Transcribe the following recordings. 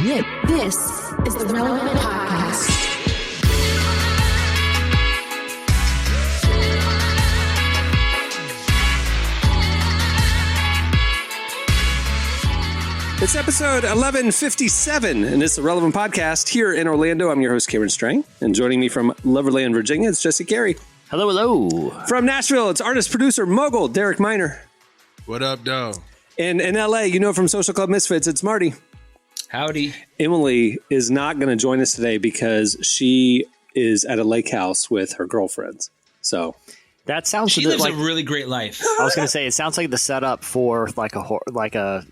This is the Relevant Podcast. It's episode 1157, and it's the Relevant Podcast here in Orlando. I'm your host, Cameron Strang, and joining me from Loverland, Virginia, it's Jesse Carey. Hello, hello. From Nashville, it's artist, producer, mogul, Derek Miner. What up, though? And in LA, you know from Social Club Misfits, it's Marty. Howdy. Emily is not going to join us today because she is at a lake house with her girlfriends. So that sounds. She lives a really great life. I was going to say it sounds like the setup for like a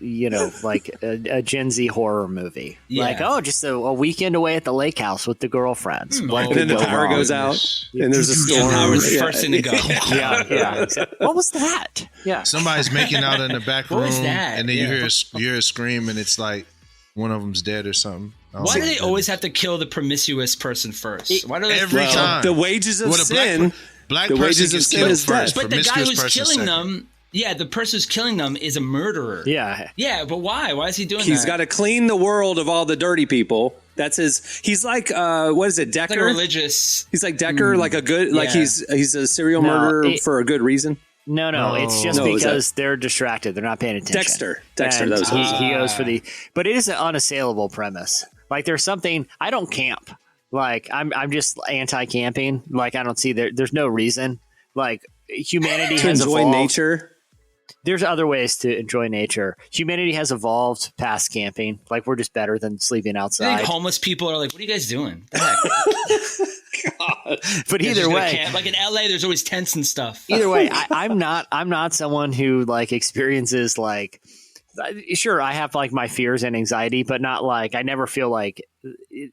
Gen Z horror movie. Yeah. Like just a weekend away at the lake house with the girlfriends. And then the power goes out, and there's a storm. Howard's the first thing to go. yeah. Exactly. What was that? Yeah. Somebody's making out in the back room, What was that? and then you hear a scream, and it's like one of them's dead or something. Why do they always have to kill the promiscuous person first? Why do they Every time. The wages of sin. Black The person wages of gets sin killed is first. death. But the guy who's promiscuous person killing second. them, the person who's killing them is a murderer. Yeah. Yeah, but why? Why is he doing He's that? got to clean the world of all the dirty people. That's his. He's like, what is it, Decker? Like a religious. He's like Decker, like a good, like Yeah. he's a serial murderer for a good reason. No, it's just No, is because they're distracted. They're not paying attention. Dexter, And that was he goes for the. But it is an unassailable premise. Like there's something. I don't camp. Like I'm just anti-camping. Like I don't see there's no reason. Like humanity to has enjoy evolved. nature. There's other ways to enjoy nature. Humanity has evolved past camping. Like we're just better than sleeping I outside. think homeless people are like, what are you guys doing? The heck? But Just either gonna way, camp. Like in LA, there's always tents and stuff. either way, I'm not someone who like experiences like. Sure, I have like my fears and anxiety, but not like I never feel like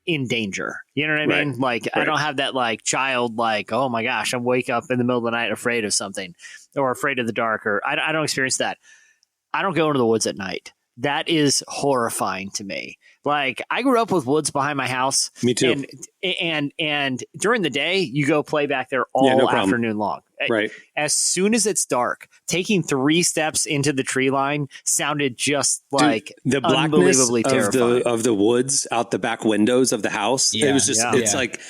in danger. You know what I mean? Right. Like I don't have that like child like, oh my gosh, I'm wake up in the middle of the night afraid of something or afraid of the dark, or I don't experience that. I don't go into the woods at night. That is horrifying to me. Like I grew up with woods behind my house. Me too. And during the day, you go play back there all afternoon long. Right. As soon as it's dark, taking 3 steps into the tree line sounded just like the blackness unbelievably terrifying. of the woods out the back windows of the house. Yeah, It was just, yeah. it's like,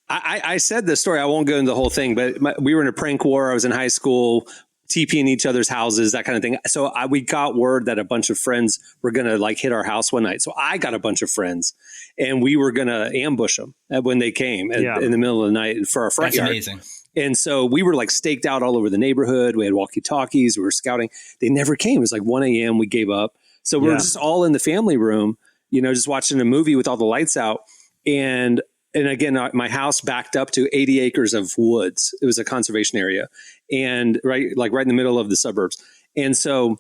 I said this story. I won't go into the whole thing, but we were in a prank war. I was in high school, TPing each other's houses, that kind of thing. So we got word that a bunch of friends were going to like hit our house one night. So I got a bunch of friends and we were going to ambush them when they came in the middle of the night for our front That's yard. amazing. And so we were like staked out all over the neighborhood. We had walkie-talkies. We were scouting. They never came. It was like 1 a.m. We gave up. So we were just all in the family room, just watching a movie with all the lights out. And again, my house backed up to 80 acres of woods. It was a conservation area and right in the middle of the suburbs. And so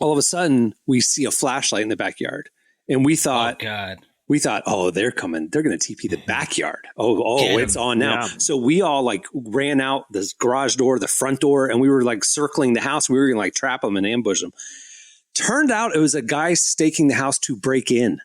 all of a sudden we see a flashlight in the backyard and we thought, Oh, God. oh, they're coming. They're going to TP the backyard. Oh, it's on now. Yeah. So we all like ran out the garage door, the front door, and we were like circling the house. We were going to like trap them and ambush them. Turned out it was a guy staking the house to break in.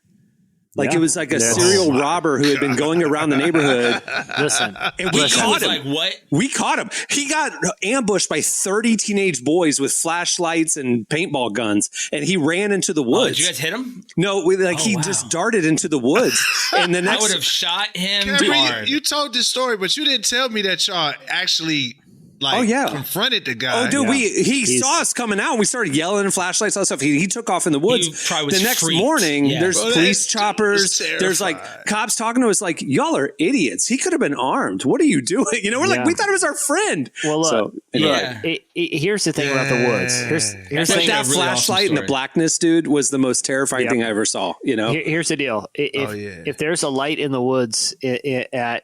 Like it was like a serial robber who had been going around the neighborhood. Listen, And we caught him. Like, what? We caught him. He got ambushed by 30 teenage boys with flashlights and paintball guns, and he ran into the Oh, woods. did you guys hit him? No, he just darted into the woods. And the I next would have shot him Cameron, hard. you told this story, but you didn't tell me that y'all actually confronted the guy. Oh, dude, he saw us coming out and we started yelling and flashlights and stuff. He took off in the woods. He probably was The next freaked. morning, Yeah. there's Well, police that's choppers. terrifying. There's like cops talking to us like, y'all are idiots. He could have been armed. What are you doing? We're like, we thought it was our friend. well, look, So, Yeah. here's the thing about the woods. Here's the That's But thing. actually that a really flashlight awesome and the story. blackness, dude, was the most terrifying Yep. thing I ever saw. Here's the deal. If there's a light in the woods at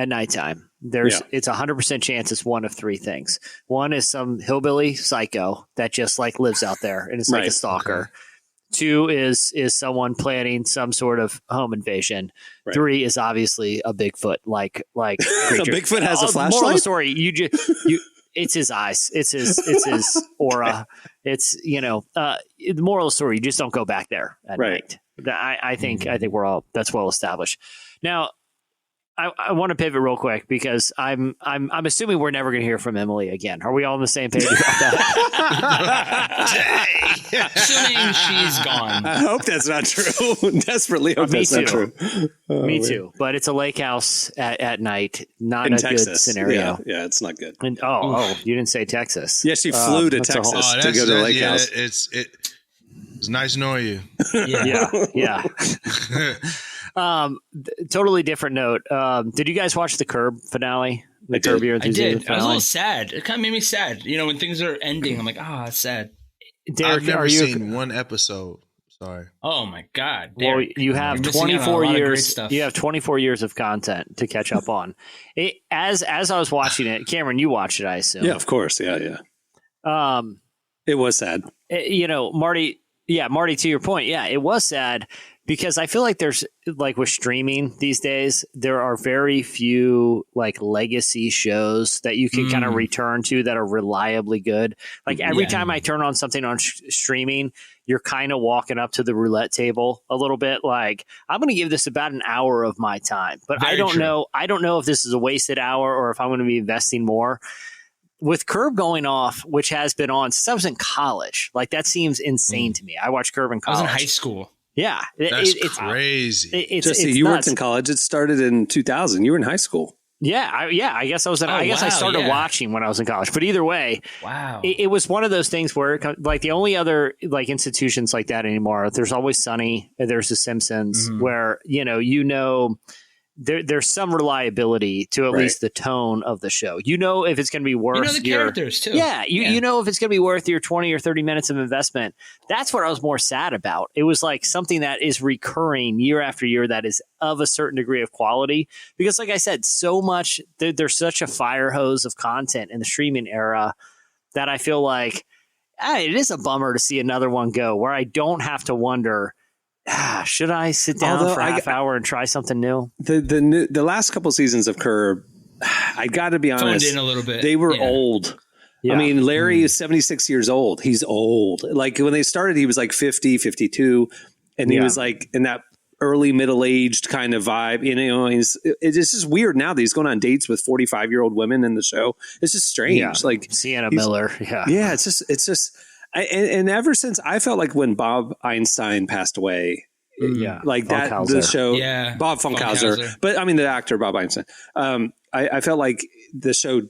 nighttime, it's 100% chance it's one of 3 things. One is some hillbilly psycho that just like lives out there and is like a Right. stalker. 2 is someone planning some sort of home invasion. Right. 3 is obviously a Bigfoot like So creature. Bigfoot has a Moral of the flashlight? story, it's his eyes. It's his aura. It's the moral of the story. You just don't go back there at Right. night. I think we're all that's well established. Now, I want to pivot real quick because I'm assuming we're never going to hear from Emily again. Are we all on the same page about that? Assuming she's gone. I hope that's not true. Desperately hope that's not true. Me too. But it's a lake house at night. Not in a Texas. good scenario. Yeah, it's not good. And, you didn't say Texas. Yeah, she flew to Texas to go to the lake house. It's nice knowing you. Yeah. Totally different note. Did you guys watch the Curb finale? I did. I did. I was a little sad. It kind of made me sad. When things are ending, I'm like, that's sad. Derek, I've never seen one episode. Sorry. Oh my God. Derek, well, you have 24 years. You have 24 years of content to catch up on. As I was watching it, Cameron, you watched it, I assume. Yeah, of course. Yeah. It was sad. Marty. Yeah, Marty, to your point, it was sad because I feel like there's like with streaming these days, there are very few like legacy shows that you can kind of return to that are reliably good. Like every time I turn on something on streaming, you're kind of walking up to the roulette table a little bit. Like I'm going to give this about an hour of my time, but I don't know if this is a wasted hour or if I'm going to be investing more. With Curb going off, which has been on since I was in college, like that seems insane to me. I watched Curb in college. I was in high school. Yeah. It's crazy. Jesse, you weren't in college. It started in 2000. You were in high school. Yeah. I guess I was. I started watching when I was in college. But either way, wow, it was one of those things where, like, the only other like institutions like that anymore. There's Always Sunny. There's The Simpsons, where there's some reliability to at least the tone of the show. If it's going to be worth the characters too. Yeah, you know if it's going to be worth your 20 or 30 minutes of investment. That's what I was more sad about. It was like something that is recurring year after year that is of a certain degree of quality. Because like I said, so much, there's such a fire hose of content in the streaming era that I feel like it is a bummer to see another one go where I don't have to wonder, should I sit down for a half hour and try something new? The last couple seasons of Curb, I got to be honest, phoned in a little bit. They were old. Yeah. I mean, Larry is 76 years old. He's old. Like when they started, he was like 50, 52, and he was like in that early middle-aged kind of vibe. It's just weird now that he's going on dates with 45-year-old women in the show. It's just strange. Yeah. Like Sienna Miller. Yeah. It's just. And ever since I felt like when Bob Einstein passed away, like that, the show, Bob Funkhauser, but I mean the actor Bob Einstein. I felt like the show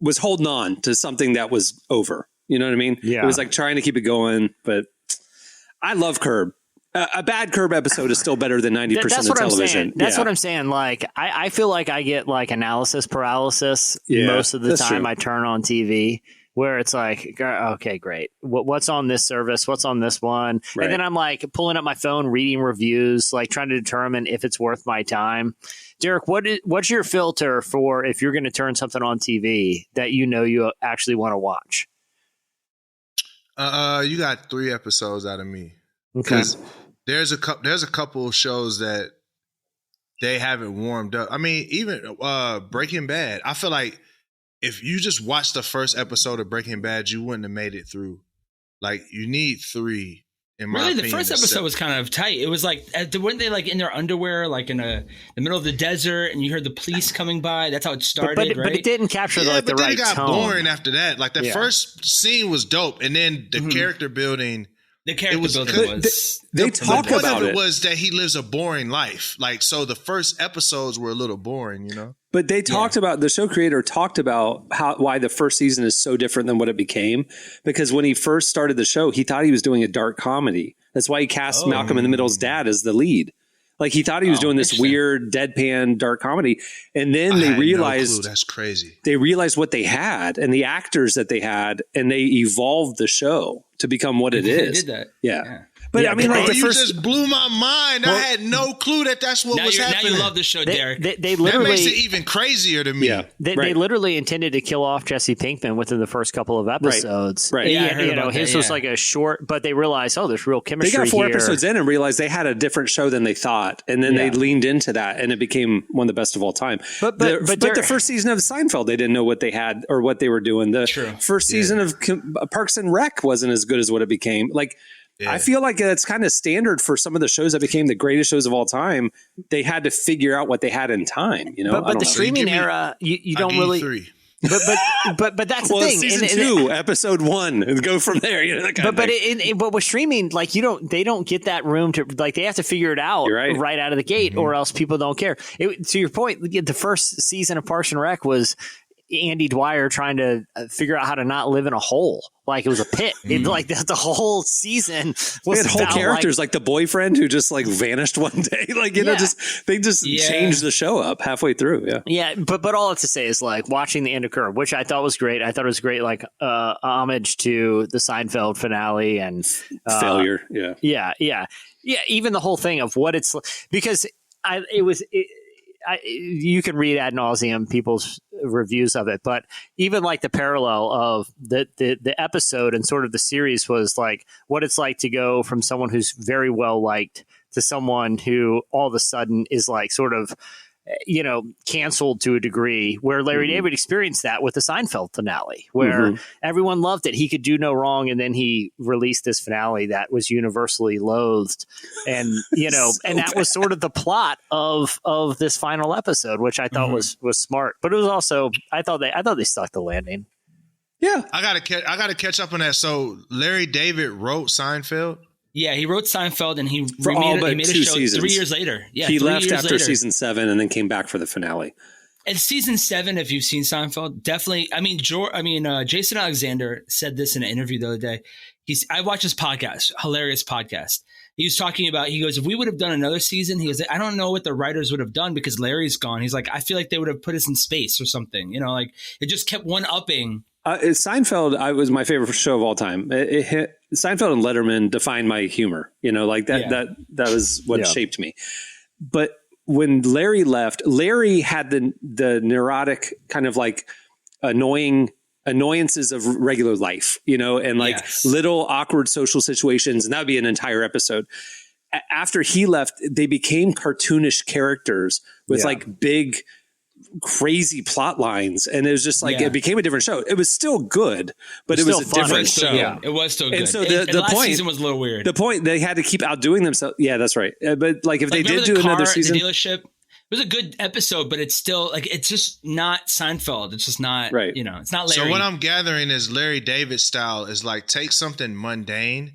was holding on to something that was over. You know what I mean? Yeah. It was like trying to keep it going, but I love Curb. A bad Curb episode is still better than 90% of television. That's what I'm saying. Like I feel like I get like analysis paralysis most of the time I turn on TV. Where it's like, okay, great. What's on this service? What's on this one? Right. And then I'm like pulling up my phone, reading reviews, like trying to determine if it's worth my time. Derek, what's your filter for if you're going to turn something on TV that you actually want to watch? You got 3 episodes out of me. Because there's a couple of shows that they haven't warmed up. I mean, even Breaking Bad. I feel like if you just watched the first episode of Breaking Bad, you wouldn't have made it through. Like, you need 3, in my opinion. Really, the first episode was kind of tight. It was like, weren't they like in their underwear, like in the middle of the desert, and you heard the police coming by? That's how it started, right? But it didn't capture the right tone. But then it got boring after that. Like, the first scene was dope, and then the character building... The character building was... They talk about it. The point of it was that he lives a boring life. Like, so the first episodes were a little boring, But they talked about, the show creator talked about why the first season is so different than what it became. Because when he first started the show, he thought he was doing a dark comedy. That's why he cast Malcolm in the Middle's dad as the lead. Like he thought he was doing this weird deadpan dark comedy. And then they realized that's crazy. They realized what they had and the actors that they had, and they evolved the show to become what it is. They did that. Yeah. But I mean, like you just blew my mind. I had no clue that's what was happening. Now you love the show, Derek. They literally, that makes it even crazier to me. Yeah, they literally intended to kill off Jesse Pinkman within the first couple of episodes. Right. Yeah, his was like a short, but they realized, there's real chemistry. They got 4 here. episodes in and realized they had a different show than they thought, and then they leaned into that, and it became one of the best of all time. But the first season of Seinfeld, they didn't know what they had or what they were doing. The first season of Parks and Rec wasn't as good as what it became. Like. I feel like that's kind of standard for some of the shows that became the greatest shows of all time. They had to figure out what they had in time, you know. But the streaming era, you don't really. 3. But that's the Well, thing. season 2, episode 1, and go from there. You know, that kind of thing. But with streaming, like they don't get that room to like they have to figure it out right out of the gate, or else people don't care. To your point, the first season of Parks and Rec was Andy Dwyer trying to figure out how to not live in a hole. Like it was a pit. Like the whole season was they had whole characters like the boyfriend who just like vanished one day. Like, you know, they changed the show up halfway through. Yeah. Yeah. But all I have to say is like watching the end of Curb, which I thought was great. I thought it was great, like homage to the Seinfeld finale and failure. Yeah. Yeah. Yeah. Yeah. Even the whole thing of what it's because you can read ad nauseum people's reviews of it, but even like the parallel of the episode and sort of the series was like what it's like to go from someone who's very well liked to someone who all of a sudden is like sort of, you know, canceled to a degree, where Larry David experienced that with the Seinfeld finale, where everyone loved it. He could do no wrong. And then he released this finale that was universally loathed. And, you know, and that was sort of the plot of this final episode, which I thought was smart, but it was also, I thought they stuck the landing. Yeah. I gotta catch up on that. So Larry David wrote Seinfeld. Yeah, he wrote Seinfeld and he made a show seasons. 3 years later. Yeah, he left after season 7 and then came back for the finale. And season 7, if you've seen Seinfeld, definitely. I mean, Jason Alexander said this in an interview the other day. I watched his podcast, hilarious podcast. He was talking about, he goes, if we would have done another season, he goes, I don't know what the writers would have done because Larry's gone. He's like, I feel like they would have put us in space or something. You know, like it just kept one upping. Seinfeld was my favorite show of all time. It hit Seinfeld and Letterman defined my humor, you know, like that was what shaped me. But when Larry left, Larry had the neurotic kind of like annoyances of regular life, you know, and like little awkward social situations. And that would be an entire episode. After he left, they became cartoonish characters with like big, crazy plot lines, and it was just like it became a different show. It was still good, but it was a different show. Yeah, it was still good. And so the last point season was a little weird. The point, they had to keep outdoing themselves. Yeah, that's right. But like if they did do another season, the dealership, it was a good episode, but it's still like it's just not Seinfeld. It's just not right. You know, it's not Larry. So what I'm gathering is Larry David's style is like take something mundane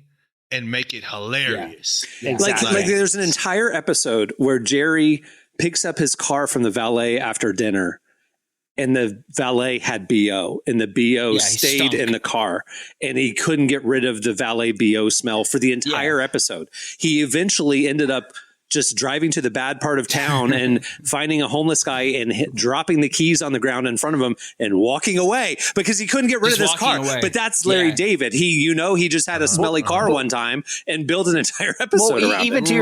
and make it hilarious. Yeah, exactly. Like there's an entire episode where Jerry picks up his car from the valet after dinner, and the valet had BO, and the BO stayed in the car, and he couldn't get rid of the valet BO smell for the entire episode. He eventually ended up just driving to the bad part of town and finding a homeless guy and dropping the keys on the ground in front of him and walking away because he couldn't get rid of this car. Away. But that's Larry David. He just had a smelly car one time and built an entire episode around even it. To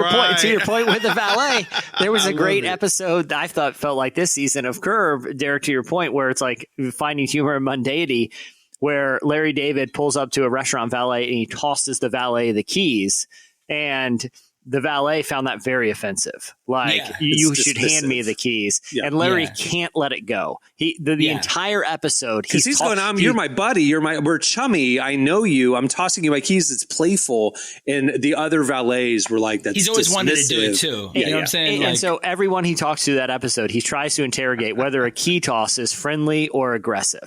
your point with the valet, there was a great episode that I thought felt like this season of Curb, Derek, to your point, where it's like finding humor in mundanity, where Larry David pulls up to a restaurant valet and he tosses the valet the keys, and the valet found that very offensive. Like, you should hand me the keys. Yeah. And Larry can't let it go. The entire episode, he's going, you're my buddy. We're chummy. I know you. I'm tossing you my keys. It's playful. And the other valets were like, that's he's always dismissive. wanted to do it too. You know what I'm saying? And so everyone he talks to that episode, he tries to interrogate whether a key toss is friendly or aggressive.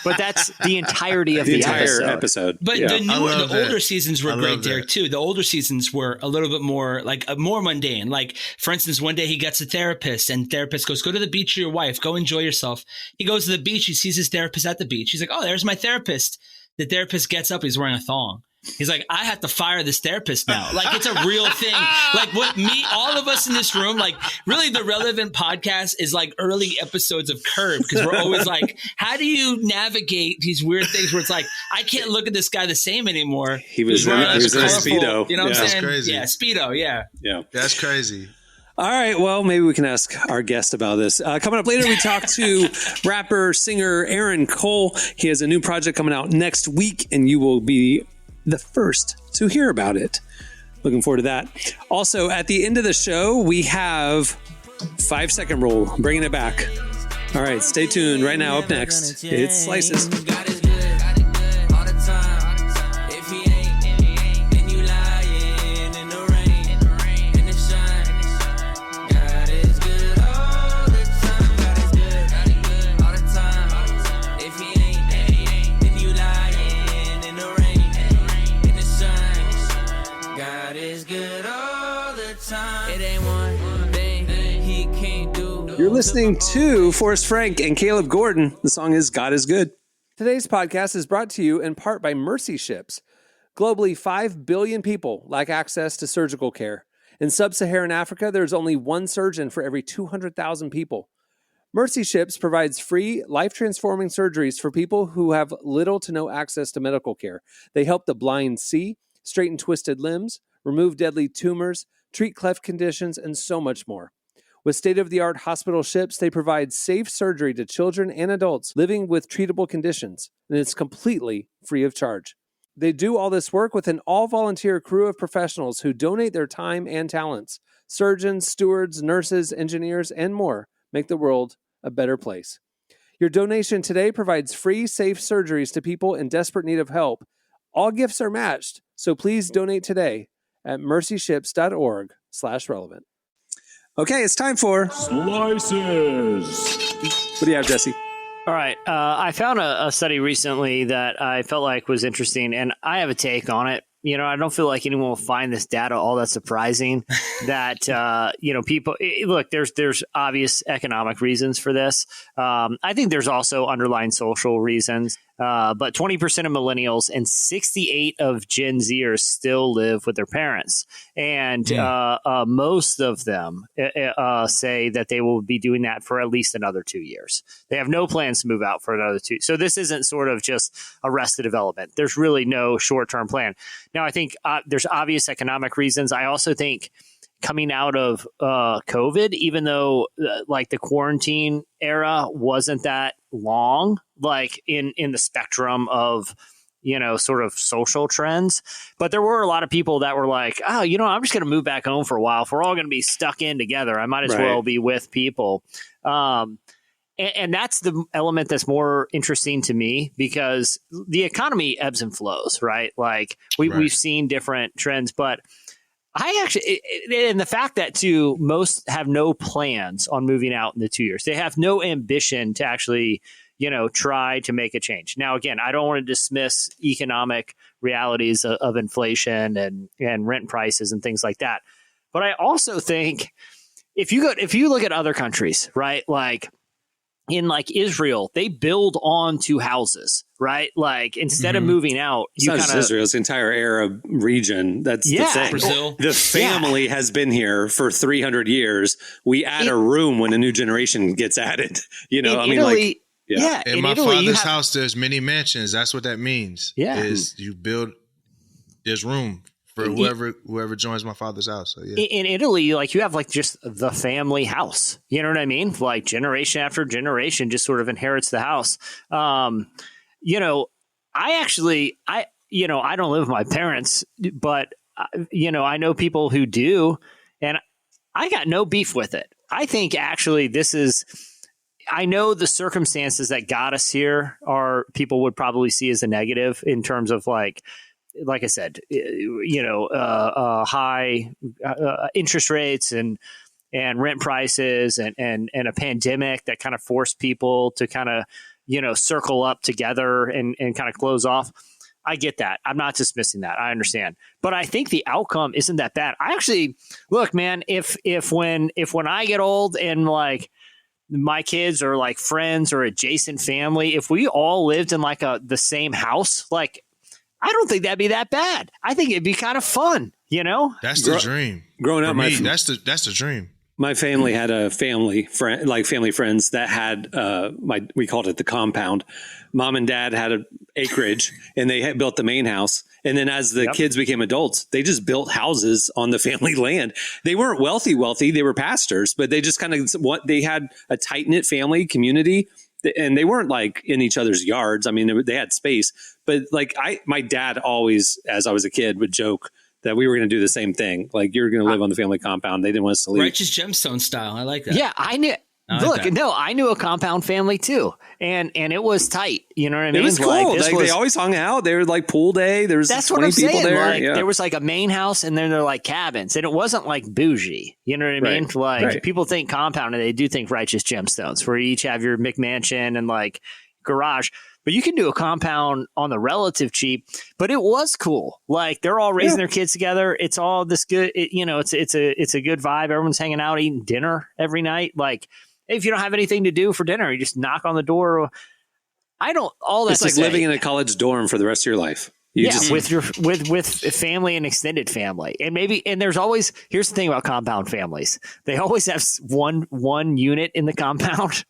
But that's the entirety of the entire episode. But the older seasons were great, Derek, too. The older seasons were a little bit more like more mundane. Like, for instance, one day he gets a therapist and therapist goes, go to the beach with your wife, go enjoy yourself. He goes to the beach. He sees his therapist at the beach. He's like, oh, there's my therapist. The therapist gets up. He's wearing a thong. He's like, I have to fire this therapist now. Like, it's a real thing. Like, all of us in this room, like, really the relevant podcast is like early episodes of Curb, because we're always like, how do you navigate these weird things where it's like, I can't look at this guy the same anymore. He was in a Speedo. You know what I'm saying? Crazy. Yeah, Speedo. Yeah. That's crazy. All right, well, maybe we can ask our guest about this. Coming up later, we talk to rapper, singer Aaron Cole. He has a new project coming out next week, and you will be the first to hear about it. Looking forward to that. Also, at the end of the show, we have 5-second rule, bringing it back. All right, stay tuned. Right now, up next, it's Slices. God is good all the time. If he ain't, then you You're listening to Forrest Frank and Caleb Gordon. The song is God is Good. Today's podcast is brought to you in part by Mercy Ships. Globally, 5 billion people lack access to surgical care. In sub-Saharan Africa, there's only one surgeon for every 200,000 people. Mercy Ships provides free, life-transforming surgeries for people who have little to no access to medical care. They help the blind see, straighten twisted limbs, remove deadly tumors, treat cleft conditions, and so much more. With state-of-the-art hospital ships, they provide safe surgery to children and adults living with treatable conditions, and it's completely free of charge. They do all this work with an all-volunteer crew of professionals who donate their time and talents. Surgeons, stewards, nurses, engineers, and more make the world a better place. Your donation today provides free, safe surgeries to people in desperate need of help. All gifts are matched, so please donate today at mercyships.org/relevant. Okay, it's time for Slices. What do you have, Jesse? All right. I found a study recently that I felt like was interesting, and I have a take on it. You know, I don't feel like anyone will find this data all that surprising that, people look, there's obvious economic reasons for this. I think there's also underlying social reasons. But 20% of millennials and 68% of Gen Zers still live with their parents. And most of them say that they will be doing that for at least another 2 years. They have no plans to move out for another 2. So this isn't sort of just arrested development. There's really no short-term plan. Now, I think there's obvious economic reasons. I also think coming out of COVID, even though like the quarantine era wasn't that long, like in the spectrum of, sort of social trends. But there were a lot of people that were like, oh, I'm just going to move back home for a while. If we're all going to be stuck in together, I might as well be with people. And that's the element that's more interesting to me because the economy ebbs and flows, right? Like we've seen different trends, but I actually, and the fact that too, most have no plans on moving out in the 2 years. They have no ambition to actually, try to make a change. Now, again, I don't want to dismiss economic realities of inflation and rent prices and things like that. But I also think if you look at other countries, right, like in like Israel, they build onto houses, right? Like instead of moving out, it's not just Israel, it's the entire Arab region. That's the thing. Brazil. The family has been here for 300 years. We add a room when a new generation gets added. Italy, in my father's house, there's many mansions. That's what that means. Yeah, is you build. There's room for whoever joins my father's house. So, yeah. In Italy, like you have like just the family house. You know what I mean? Like generation after generation just sort of inherits the house. I don't live with my parents, but I know people who do, and I got no beef with it. I think actually I know the circumstances that got us here are people would probably see as a negative in terms of like I said, high interest rates and rent prices and a pandemic that kind of forced people to kind of, circle up together and kind of close off. I get that. I'm not dismissing that. I understand. But I think the outcome isn't that bad. I actually look, man, if when I get old and like my kids are like friends or adjacent family, if we all lived in like the same house, like I don't think that'd be that bad. I think it'd be kind of fun, That's the dream. Growing up, that's the dream. My family had a family friends that had we called it the compound. Mom and dad had an acreage, and they had built the main house. And then as the kids became adults, they just built houses on the family land. They weren't wealthy. They were pastors, but they just kind of they had a tight knit family community. And they weren't like in each other's yards. I mean, they had space, but like my dad always, as I was a kid, would joke that we were going to do the same thing. Like you're going to live on the family compound. They didn't want us to leave. Righteous Gemstone style. I like that. Yeah, I knew. I knew a compound family too, and it was tight. You know what I mean? It was cool. They always hung out. They were like pool day. There was 20 people there. Like, there was like a main house, and then there were like cabins, and it wasn't like bougie. You know what I mean? Like people think compound, and they do think Righteous Gemstones, where you each have your McMansion and like garage. But you can do a compound on the relative cheap, but it was cool. Like they're all raising their kids together. It's all this good. It's a good vibe. Everyone's hanging out, eating dinner every night. Like If you don't have anything to do for dinner, you just knock on the door. It's like living in a college dorm for the rest of your life. With family and extended family, and there's always, here's the thing about compound families, they always have one unit in the compound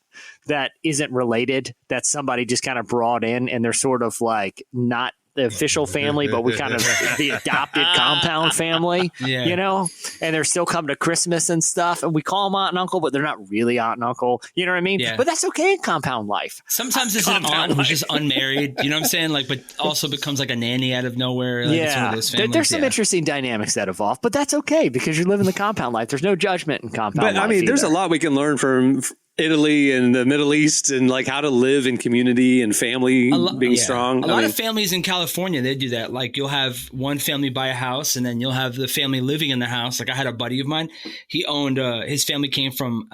that isn't related, that somebody just kind of brought in, and they're sort of like not the official family, but we kind of the adopted compound family, and they're still coming to Christmas and stuff. And we call them aunt and uncle, but they're not really aunt and uncle. You know what I mean? Yeah. But that's okay in compound life. Sometimes it's an aunt who's just unmarried. You know what I'm saying? Like, but also becomes like a nanny out of nowhere. Like it's one of those families. There's some interesting dynamics that evolve, but that's okay because you're living the compound life. There's no judgment in compound life. I mean, there's a lot we can learn from Italy and the Middle East, and like how to live in community and family being strong. A lot of families in California, they do that. Like you'll have one family buy a house and then you'll have the family living in the house. Like I had a buddy of mine, he owned, his family came from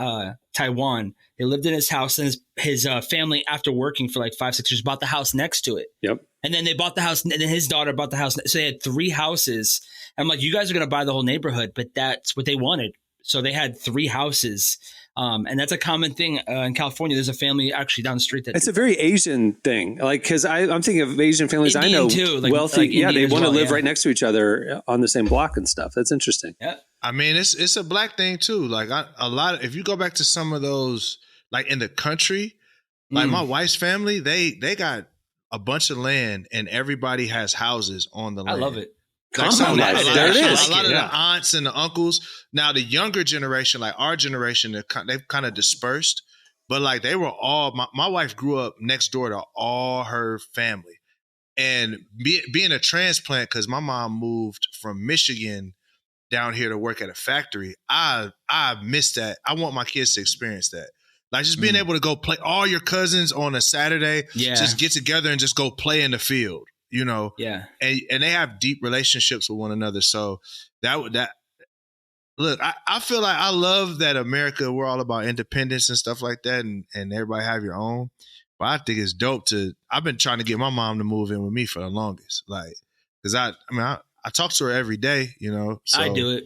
Taiwan. They lived in his house, and his family, after working for like 5-6 years, bought the house next to it. Yep. And then they bought the house, and then his daughter bought the house. So they had 3 houses. I'm like, you guys are going to buy the whole neighborhood, but that's what they wanted. So they had 3 houses. And that's a common thing in California. There's a family actually down the street that it's a very Asian thing. Like, because I'm thinking of Asian families Indian I know, too, like, wealthy. like they want to live right next to each other on the same block and stuff. That's interesting. Yeah. I mean, it's a black thing too. Like if you go back to some of those, like in the country, like my wife's family, they got a bunch of land and everybody has houses on the land. I love it. Like there it is. A lot of the aunts and the uncles. Now the younger generation, like our generation, they've kind of dispersed. But like they were all, my wife grew up next door to all her family. And being a transplant, because my mom moved from Michigan down here to work at a factory, I miss that. I want my kids to experience that. Like just being able to go play, all your cousins on a Saturday, just get together and just go play in the field. You know, and they have deep relationships with one another. So look, I feel like I love that America, we're all about independence and stuff like that, and everybody have your own. But I think it's dope I've been trying to get my mom to move in with me for the longest, like because I talk to her every day, you know. So, I do it.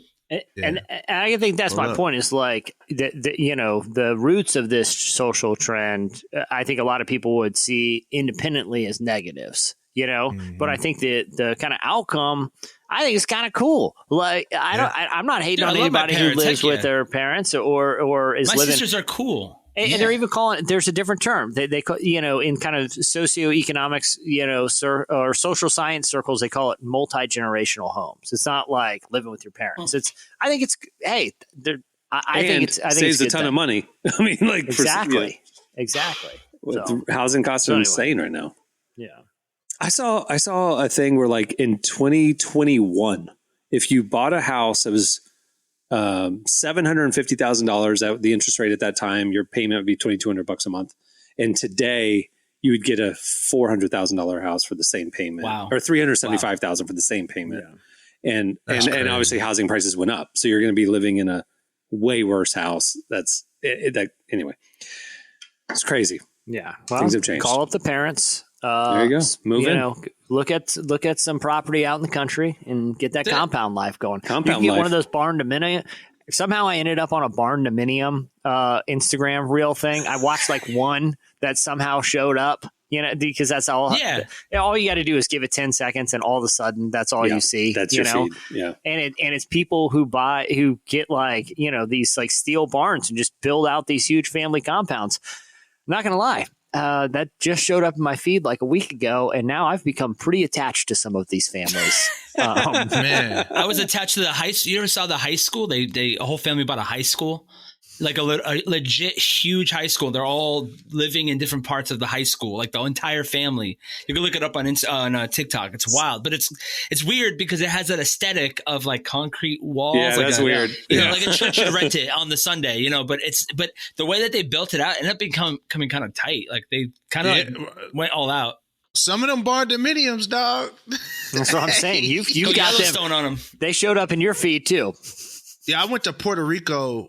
And I think that's my point is like, the roots of this social trend, I think a lot of people would see independently as negatives. But I think the kind of outcome, I think it's kind of cool. Like I'm not hating on anybody who lives with their parents or is living. My sisters are cool. And they're even calling it, there's a different term. They call, in kind of socioeconomics, or social science circles, they call it multi-generational homes. It's not like living with your parents. I think it's saves a ton of money. I mean, like exactly. The housing costs are insane right now. Yeah. I saw a thing where like in 2021, if you bought a house that was $750,000 at the interest rate at that time, your payment would be $2,200 a month. And today you would get a $400,000 house for the same payment, or $375,000 for the same payment. Yeah. And obviously housing prices went up. So you're going to be living in a way worse house. Anyway, it's crazy. Yeah. Well, things have changed. Call up the parents. There you go. Move in. Look at some property out in the country and get that compound life going. Compound you life. One of those barn dominium. Somehow I ended up on a barn dominium Instagram reel thing. I watched like one that somehow showed up. Because that's all. Yeah. All you got to do is give it 10 seconds, and all of a sudden, that's all you see. That's your feed. Yeah. And it's people who get like these like steel barns and just build out these huge family compounds. I'm not gonna lie. That just showed up in my feed like a week ago, and now I've become pretty attached to some of these families. Man, I was attached to the high school. You ever saw the high school? A whole family bought a high school, like a legit huge high school. They're all living in different parts of the high school, like the entire family. You can look it up on TikTok. It's wild, but it's weird because it has that aesthetic of like concrete walls. Yeah, like that's weird. Like a church should rent it on the Sunday, but the way that they built it out ended up becoming kind of tight. Like they kind of went all out. Some of them barn dominiums, dog. That's what I'm saying. You got them on them. They showed up in your feed too. Yeah, I went to Puerto Rico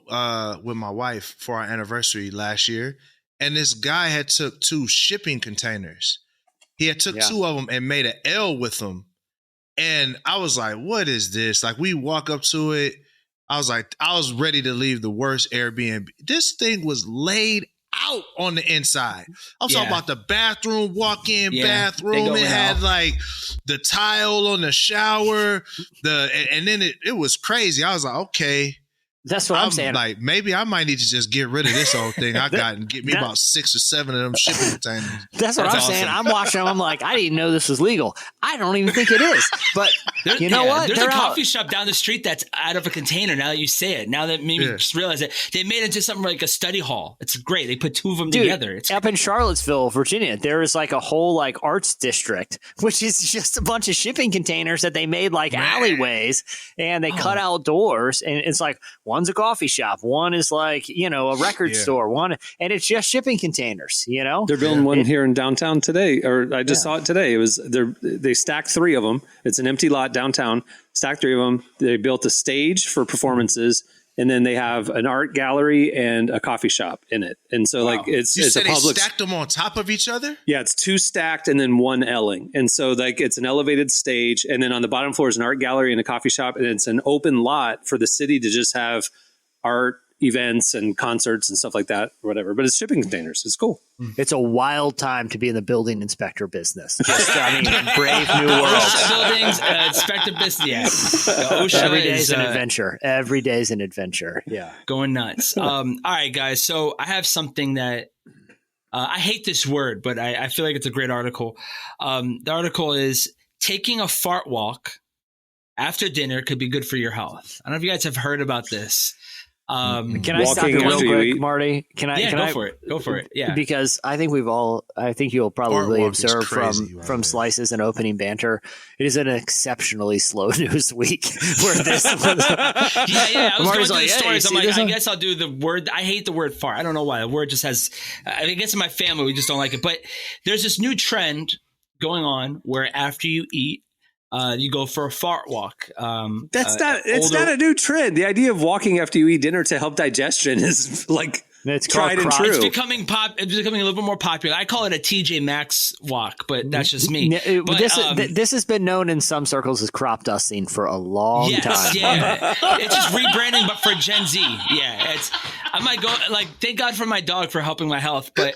with my wife for our anniversary last year, and this guy had took 2 shipping containers. He had took 2 of them and made an L with them, and I was like, "What is this?" Like we walk up to it, I was ready to leave the worst Airbnb. This thing was laid out on the inside. I'm talking about the bathroom, walk-in bathroom. It had like the tile on the shower, and then it was crazy. I was like, okay. That's what I'm saying. Like, maybe I might need to just get rid of this whole thing I got and get me about 6 or 7 of them shipping containers. That's what I'm saying. I'm watching them. I'm like, I didn't know this was legal. I don't even think it is. But you know what? There's a coffee shop down the street that's out of a container now that you say it. Now that maybe just realize it. They made it into something like a study hall. It's great. They put 2 of them together. It's up in Charlottesville, Virginia, there is like a whole like arts district, which is just a bunch of shipping containers that they made like alleyways, and they cut out doors, and it's like one's a coffee shop, one is like, a record store, and it's just shipping containers, They're building one here in downtown today, or I just saw it today. It was they stacked 3 of them. It's an empty lot downtown, stacked 3 of them. They built a stage for performances, and then they have an art gallery and a coffee shop in it. And so like it's a public. They stacked them on top of each other? Yeah, it's 2 stacked and then 1 L-ing. And so like it's an elevated stage, and then on the bottom floor is an art gallery and a coffee shop, and it's an open lot for the city to just have art events and concerts and stuff like that or whatever. But it's shipping containers. It's cool. It's a wild time to be in the building inspector business. Just, brave new world. Buildings, inspector business. Yeah. OSHA Every day is an adventure. Every day is an adventure. Yeah. Going nuts. All right, guys. So I have something that I hate this word, but I feel like it's a great article. The article is taking a fart walk after dinner could be good for your health. I don't know if you guys have heard about this. Can I stop you real quick, Marty? Go for it. Yeah. Because I think you'll probably observe from Slices and opening banter, it is an exceptionally slow news week where this I was going through the stories. I'm like, I guess I'll do the word. I hate the word fart. I don't know why. The word just has, I guess in my family, we just don't like it. But there's this new trend going on where after you eat, you go for a fart walk. It's not a new trend. The idea of walking after you eat dinner to help digestion is like tried and true. It's becoming a little bit more popular. I call it a TJ Maxx walk, but that's just me. This has been known in some circles as crop dusting for a long time. Yeah. It's just rebranding, but for Gen Z. Yeah, I might go thank God for my dog for helping my health. But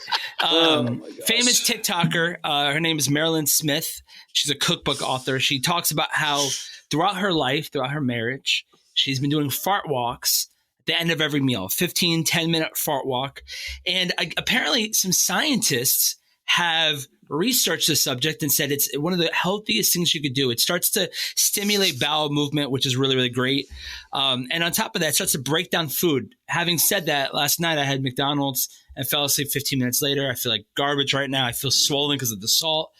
famous TikToker, her name is Marilyn Smith. She's a cookbook author. She talks about how throughout her life, throughout her marriage, she's been doing fart walks at the end of every meal, 15, 10-minute fart walk. And apparently some scientists have researched the subject and said it's one of the healthiest things you could do. It starts to stimulate bowel movement, which is really, really great. And on top of that, it starts to break down food. Having said that, last night I had McDonald's and fell asleep 15 minutes later. I feel like garbage right now. I feel swollen because of the salt.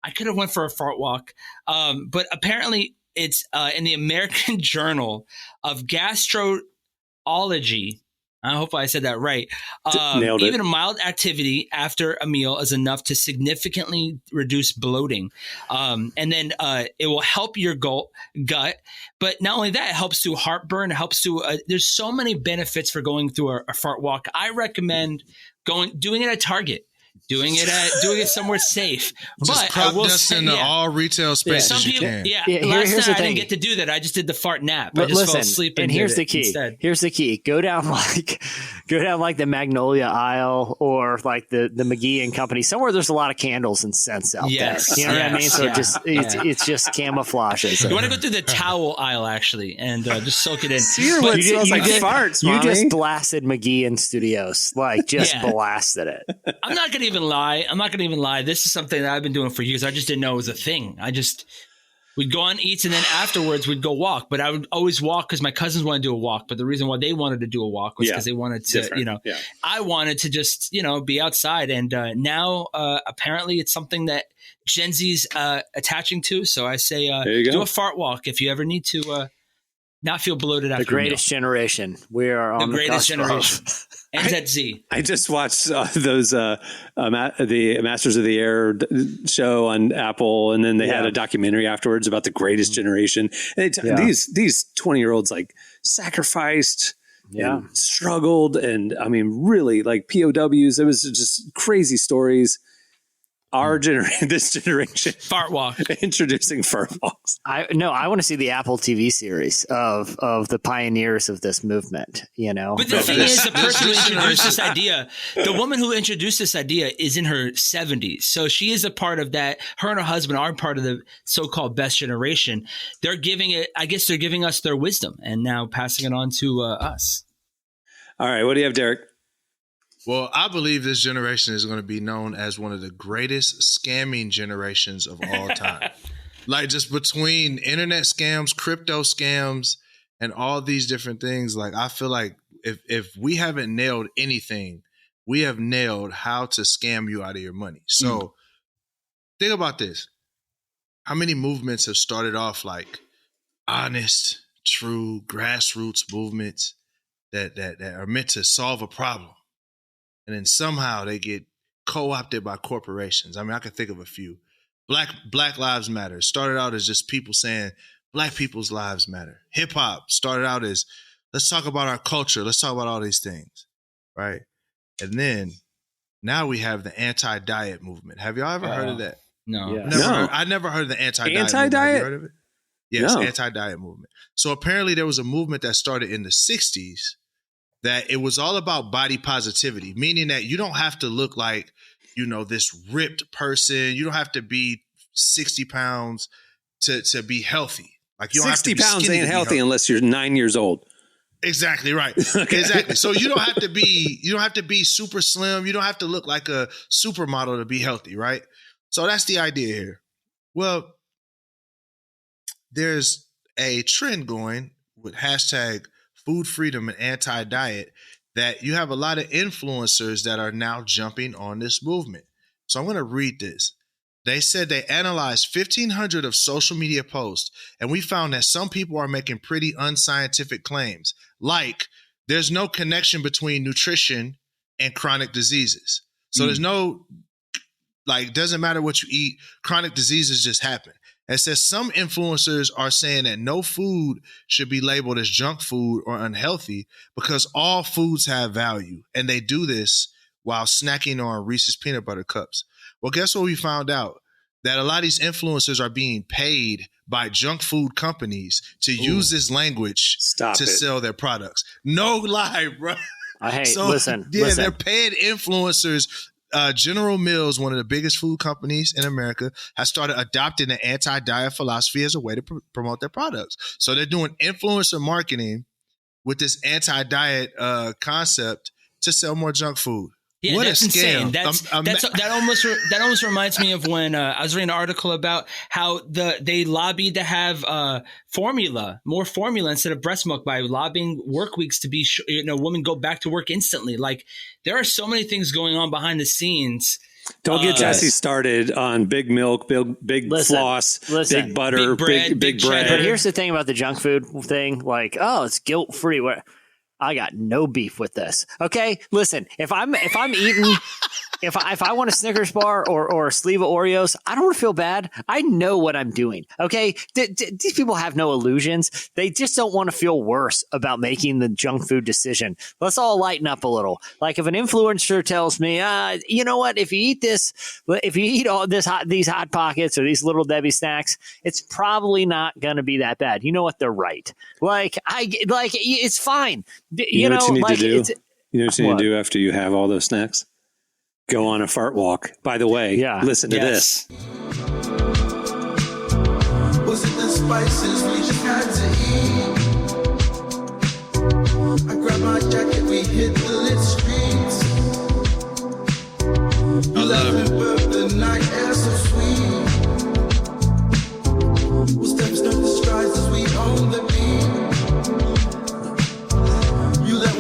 I could have went for a fart walk, but apparently it's in the American Journal of Gastroenterology. I hope I said that right. Nailed it. Even a mild activity after a meal is enough to significantly reduce bloating. And then it will help your gut. But not only that, it helps to heartburn. It helps to there's so many benefits for going through a fart walk. I recommend doing it at Target. Doing it somewhere safe. Just but crop dust in all retail spaces. Some people, can. Last night I didn't get to do that. I just did the fart nap. I just fell asleep. And here's the key. Instead. Here's the key. Go down like the Magnolia aisle or like the McGee and Company, somewhere there's a lot of candles and scents out there. You know what I mean? So it's just camouflages. You want to go through the towel aisle actually and just soak it in. It smells like farts, you just blasted McGee in Studios, blasted it. I'm not gonna even lie. This is something that I've been doing for years. I just didn't know it was a thing. We'd go on eats and then afterwards we'd go walk. But I would always walk because my cousins wanted to do a walk. But the reason why they wanted to do a walk was because they wanted to, I wanted to just, be outside. And now apparently it's something that Gen Z's attaching to. So I say do a fart walk if you ever need to not feel bloated after the greatest generation. We are on the greatest generation. Ends at Z. I just watched those the Masters of the Air show on Apple, and then they had a documentary afterwards about the greatest generation. And these 20-year-olds like sacrificed and struggled, and I mean really like POWs. It was just crazy stories. this generation Fart walk. introducing fart walks. I want to see the Apple TV series of the pioneers of this movement, But the thing is, the person who introduced this idea, the woman who introduced this idea is in her 70s. So she is a part of that. Her and her husband are part of the so-called best generation. They're giving us their wisdom and now passing it on to us. All right. What do you have, Derek? Well, I believe this generation is going to be known as one of the greatest scamming generations of all time. Like, just between internet scams, crypto scams, and all these different things. Like, I feel like if we haven't nailed anything, we have nailed how to scam you out of your money. So think about this. How many movements have started off like honest, true, grassroots movements that are meant to solve a problem? And then somehow they get co-opted by corporations. I mean, I can think of a few. Black Lives Matter started out as just people saying Black people's lives matter. Hip hop started out as let's talk about our culture. Let's talk about all these things, right? And then now we have the anti-diet movement. Have y'all ever heard of that? No. Yeah. I never heard of the anti-diet movement. Anti-diet? Have you heard of it? Yes, No. anti-diet movement. So apparently there was a movement that started in the 60s that it was all about body positivity, meaning that you don't have to look like, this ripped person. You don't have to be 60 pounds to be healthy. Like, you don't 60 have to be pounds skinny ain't to be healthy unless you're 9 years old. Exactly right. Exactly. So you don't have to be super slim. You don't have to look like a supermodel to be healthy, right? So that's the idea here. Well, there's a trend going with hashtag food freedom and anti-diet that you have a lot of influencers that are now jumping on this movement. So I'm going to read this. They said they analyzed 1,500 of social media posts, and we found that some people are making pretty unscientific claims, like there's no connection between nutrition and chronic diseases. So there's no, doesn't matter what you eat, chronic diseases just happen. It says some influencers are saying that no food should be labeled as junk food or unhealthy because all foods have value. And they do this while snacking on Reese's peanut butter cups. Well, guess what we found out? That a lot of these influencers are being paid by junk food companies to use this language to sell their products. No lie, bro. Listen. They're paying influencers. General Mills, one of the biggest food companies in America, has started adopting the anti-diet philosophy as a way to promote their products. So they're doing influencer marketing with this anti-diet concept to sell more junk food. Yeah, what that's a scam. insane. That almost reminds me of when I was reading an article about how they lobbied to have more formula instead of breast milk by lobbying work weeks to be women go back to work instantly. Like, there are so many things going on behind the scenes. Don't get Jesse started on big milk, big floss, big butter, big bread. But here's the thing about the junk food thing. Like, it's guilt free. I got no beef with this. Okay, listen. If I'm eating, if I want a Snickers bar or a sleeve of Oreos, I don't want to feel bad. I know what I'm doing. Okay, these people have no illusions. They just don't want to feel worse about making the junk food decision. Let's all lighten up a little. Like, if an influencer tells me, you know what? If you eat all these Hot Pockets or these Little Debbie snacks, it's probably not going to be that bad. You know what? They're right. It's fine. You know what you need to do? You know what you need to do after you have all those snacks? Go on a fart walk. By the way, listen to this. Was it the spices we just had to eat? I grabbed my jacket, we hit the lit streets. You left me with the night air so sweet. We'll step the strides as we own the beat.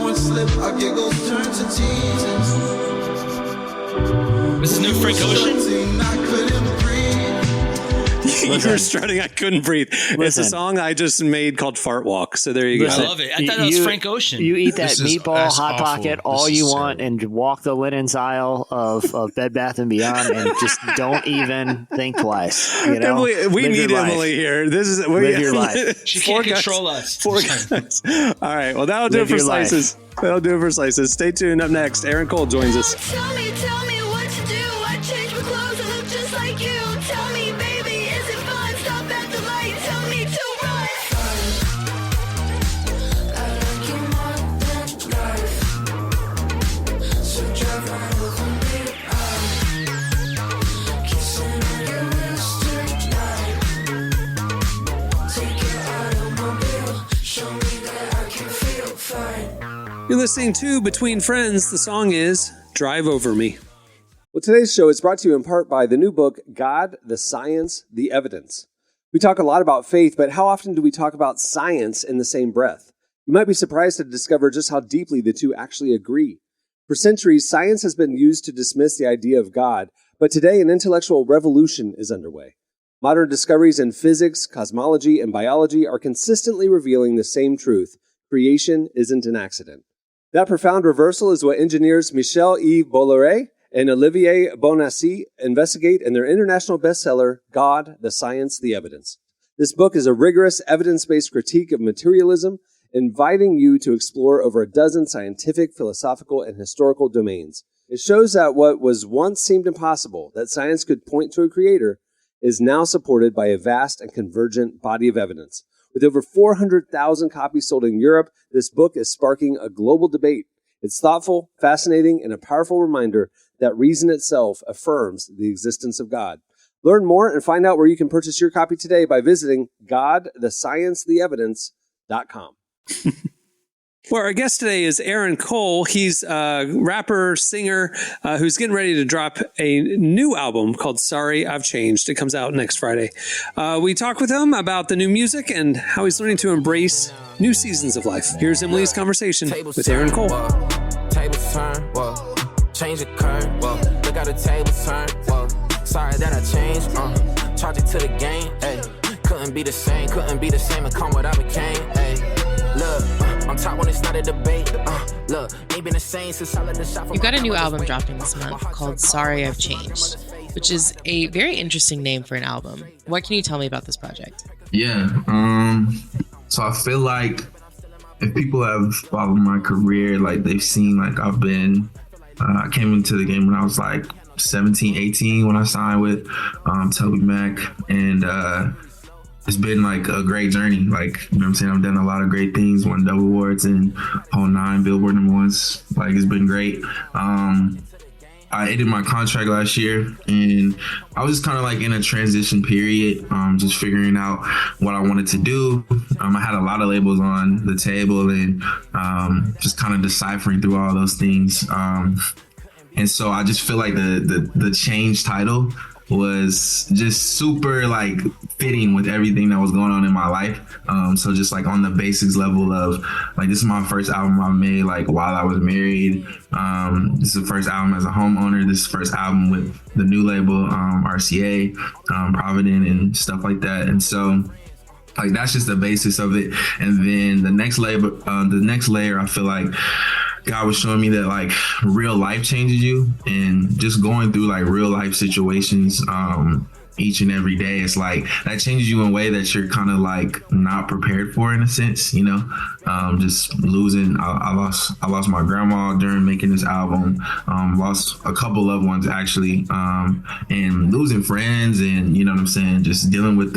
Slip, our giggles turn to tears. This is new Frank Ocean. I couldn't breathe. You were strutting, I couldn't breathe. It's a song I just made called Fart Walk. So there you go. I love it. I thought that was Frank Ocean. You eat that meatball Hot Pocket all you want and walk the linens aisle of Bed Bath & Beyond and just don't even think twice. You know? We need Emily here. This is live your life. She can't control us. Four guys. All right. Well, that'll do it for Slices. That'll do it for Slices. Stay tuned. Up next, Aaron Cole joins us. Tell me what to do. I change my clothes and look You're listening to Between Friends. The song is Drive Over Me. Well, today's show is brought to you in part by the new book, God, the Science, the Evidence. We talk a lot about faith, but how often do we talk about science in the same breath? You might be surprised to discover just how deeply the two actually agree. For centuries, science has been used to dismiss the idea of God, but today an intellectual revolution is underway. Modern discoveries in physics, cosmology, and biology are consistently revealing the same truth: creation isn't an accident. That profound reversal is what engineers Michel-Yves Bolloré and Olivier Bonassi investigate in their international bestseller, God, the Science, the Evidence. This book is a rigorous, evidence-based critique of materialism, inviting you to explore over a dozen scientific, philosophical, and historical domains. It shows that what was once seemed impossible, that science could point to a creator, is now supported by a vast and convergent body of evidence. With over 400,000 copies sold in Europe, this book is sparking a global debate. It's thoughtful, fascinating, and a powerful reminder that reason itself affirms the existence of God. Learn more and find out where you can purchase your copy today by visiting godthesciencetheevidence.com. Well, our guest today is Aaron Cole. He's a rapper, singer, who's getting ready to drop a new album called Sorry I've Changed. It comes out next Friday. We talk with him about the new music and how he's learning to embrace new seasons of life. Here's Emily's conversation with Aaron Cole. Tables turn, whoa. Change the curve, whoa. Look how the tables turn, whoa. Sorry that I changed, charge it to the game, ayy. Couldn't be the same and come what I became, ayy. Look, on top when it's not a debate. Look, ain't been the same since I let the shop. You've got a new album dropping this month called Sorry I've Changed, which is a very interesting name for an album. What can you tell me about this project? Yeah, so I feel like if people have followed my career, like they've seen like I came into the game when I was like 17, 18 when I signed with Toby Mac, and it's been like a great journey. Like, you know what I'm saying? I've done a lot of great things, won Dove Awards and whole 9 Billboard #1s. Like, it's been great. I ended my contract last year, and I was just kind of like in a transition period, just figuring out what I wanted to do. I had a lot of labels on the table and just kind of deciphering through all those things. And so I just feel like the change title was just super like fitting with everything that was going on in my life. So just like on the basics level of like, this is my first album I made like while I was married. This is the first album as a homeowner. This is the first album with the new label, RCA, Provident and stuff like that. And so like, that's just the basis of it. And then the next layer, I feel like God was showing me that like real life changes you, and just going through like real life situations each and every day, it's like that changes you in a way that you're kind of like not prepared for, in a sense, you know. Just losing, I lost my grandma during making this album, lost a couple loved ones actually, and losing friends, and you know what I'm saying, just dealing with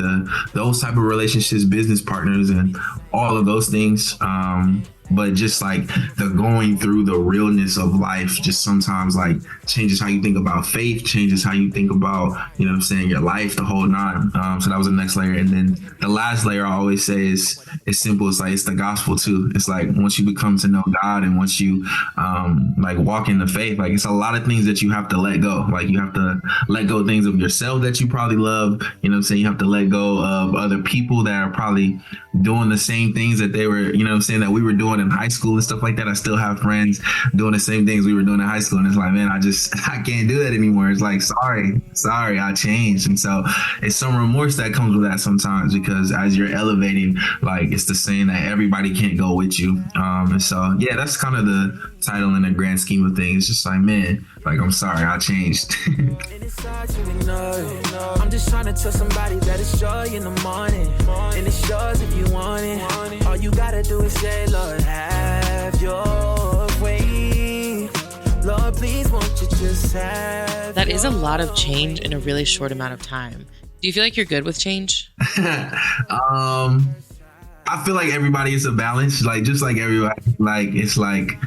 those type of relationships, business partners, and all of those things. But just like the going through the realness of life just sometimes like changes how you think about faith, changes how you think about, you know what I'm saying, your life, the whole nine. So that was the next layer. And then the last layer I always say is, it's simple. It's like, it's the gospel too. It's like, once you become to know God and once you like walk in the faith, like it's a lot of things that you have to let go. Like you have to let go of things of yourself that you probably love. You know what I'm saying? You have to let go of other people that are probably doing the same things that they were, you know what I'm saying, that we were doing in high school and stuff like that. I still have friends doing the same things we were doing in high school. And it's like, man, I can't do that anymore. It's like, sorry, I changed. And so it's some remorse that comes with that sometimes, because as you're elevating, like it's the saying that everybody can't go with you. And so, yeah, that's kind of the title in the grand scheme of things. It's just like, man, like, I'm sorry, I changed. I'm just trying to tell somebody that it's joy in the morning, and it's yours if you want it. All you gotta do is say, Lord, have your way. Lord, please, won't you just have. That is a lot of change in a really short amount of time. Do you feel like you're good with change? I feel like everybody is a balance, like just like everybody. Like it's like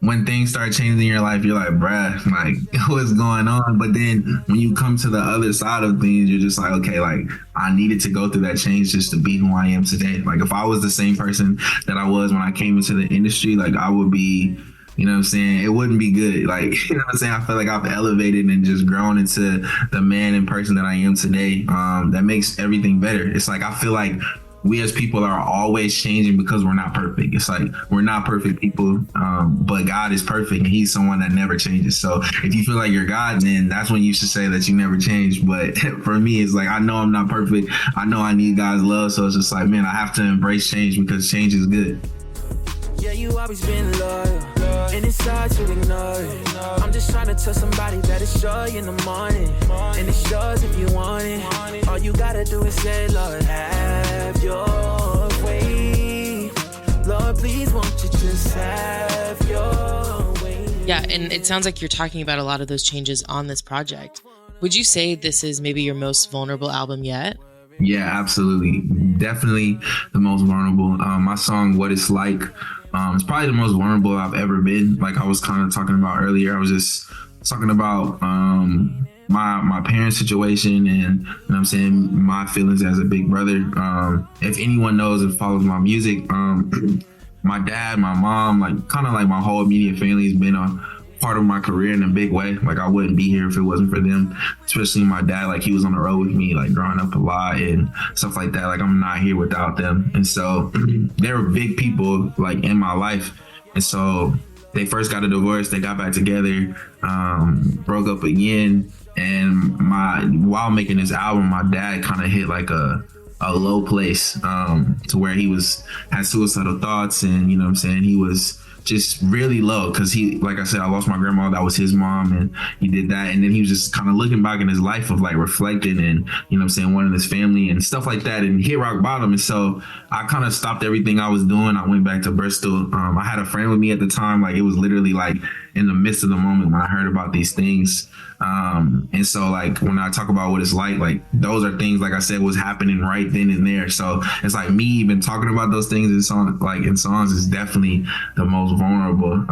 when things start changing in your life, you're like, bruh, like, what's going on? But then when you come to the other side of things, you're just like, okay, like, I needed to go through that change just to be who I am today. Like, if I was the same person that I was when I came into the industry, like, I would be, you know what I'm saying? It wouldn't be good. Like, you know what I'm saying? I feel like I've elevated and just grown into the man and person that I am today. That makes everything better. It's like, I feel like we as people are always changing because we're not perfect. It's like, we're not perfect people, but God is perfect and he's someone that never changes. So if you feel like you're God, then that's when you should say that you never change. But for me, it's like, I know I'm not perfect. I know I need God's love. So it's just like, man, I have to embrace change because change is good. Yeah, you always been loyal, and it's hard to ignore it. I'm just trying to tell somebody that it's joy in the morning, and it's yours if you want it. All you gotta do is say, Lord, have your way. Lord, please won't you just have your way. Yeah, and it sounds like you're talking about a lot of those changes on this project. Would you say this is maybe your most vulnerable album yet? Yeah, absolutely. Definitely the most vulnerable. My song, What It's Like, it's probably the most vulnerable I've ever been. Like I was kind of talking about earlier, I was just talking about my parents' situation and, you know what I'm saying, my feelings as a big brother. If anyone knows and follows my music, my dad, my mom, like kind of like my whole immediate family has been a part of my career in a big way. Like I wouldn't be here if it wasn't for them, especially my dad. Like he was on the road with me, like growing up a lot and stuff like that. Like I'm not here without them. And so they were big people like in my life. And so they first got a divorce, they got back together, broke up again. And while making this album, my dad kind of hit like a low place, to where he had suicidal thoughts, and you know what I'm saying, he was just really low because he, like I said, I lost my grandma. That was his mom, and he did that. And then he was just kind of looking back in his life of like reflecting and, you know what I'm saying, wanting his family and stuff like that, and hit rock bottom. And so I kind of stopped everything I was doing. I went back to Bristol. I had a friend with me at the time. Like it was literally like in the midst of the moment when I heard about these things. And so like when I talk about what it's like those are things, like I said, was happening right then and there. So it's like me even talking about those things in songs is definitely the most vulnerable.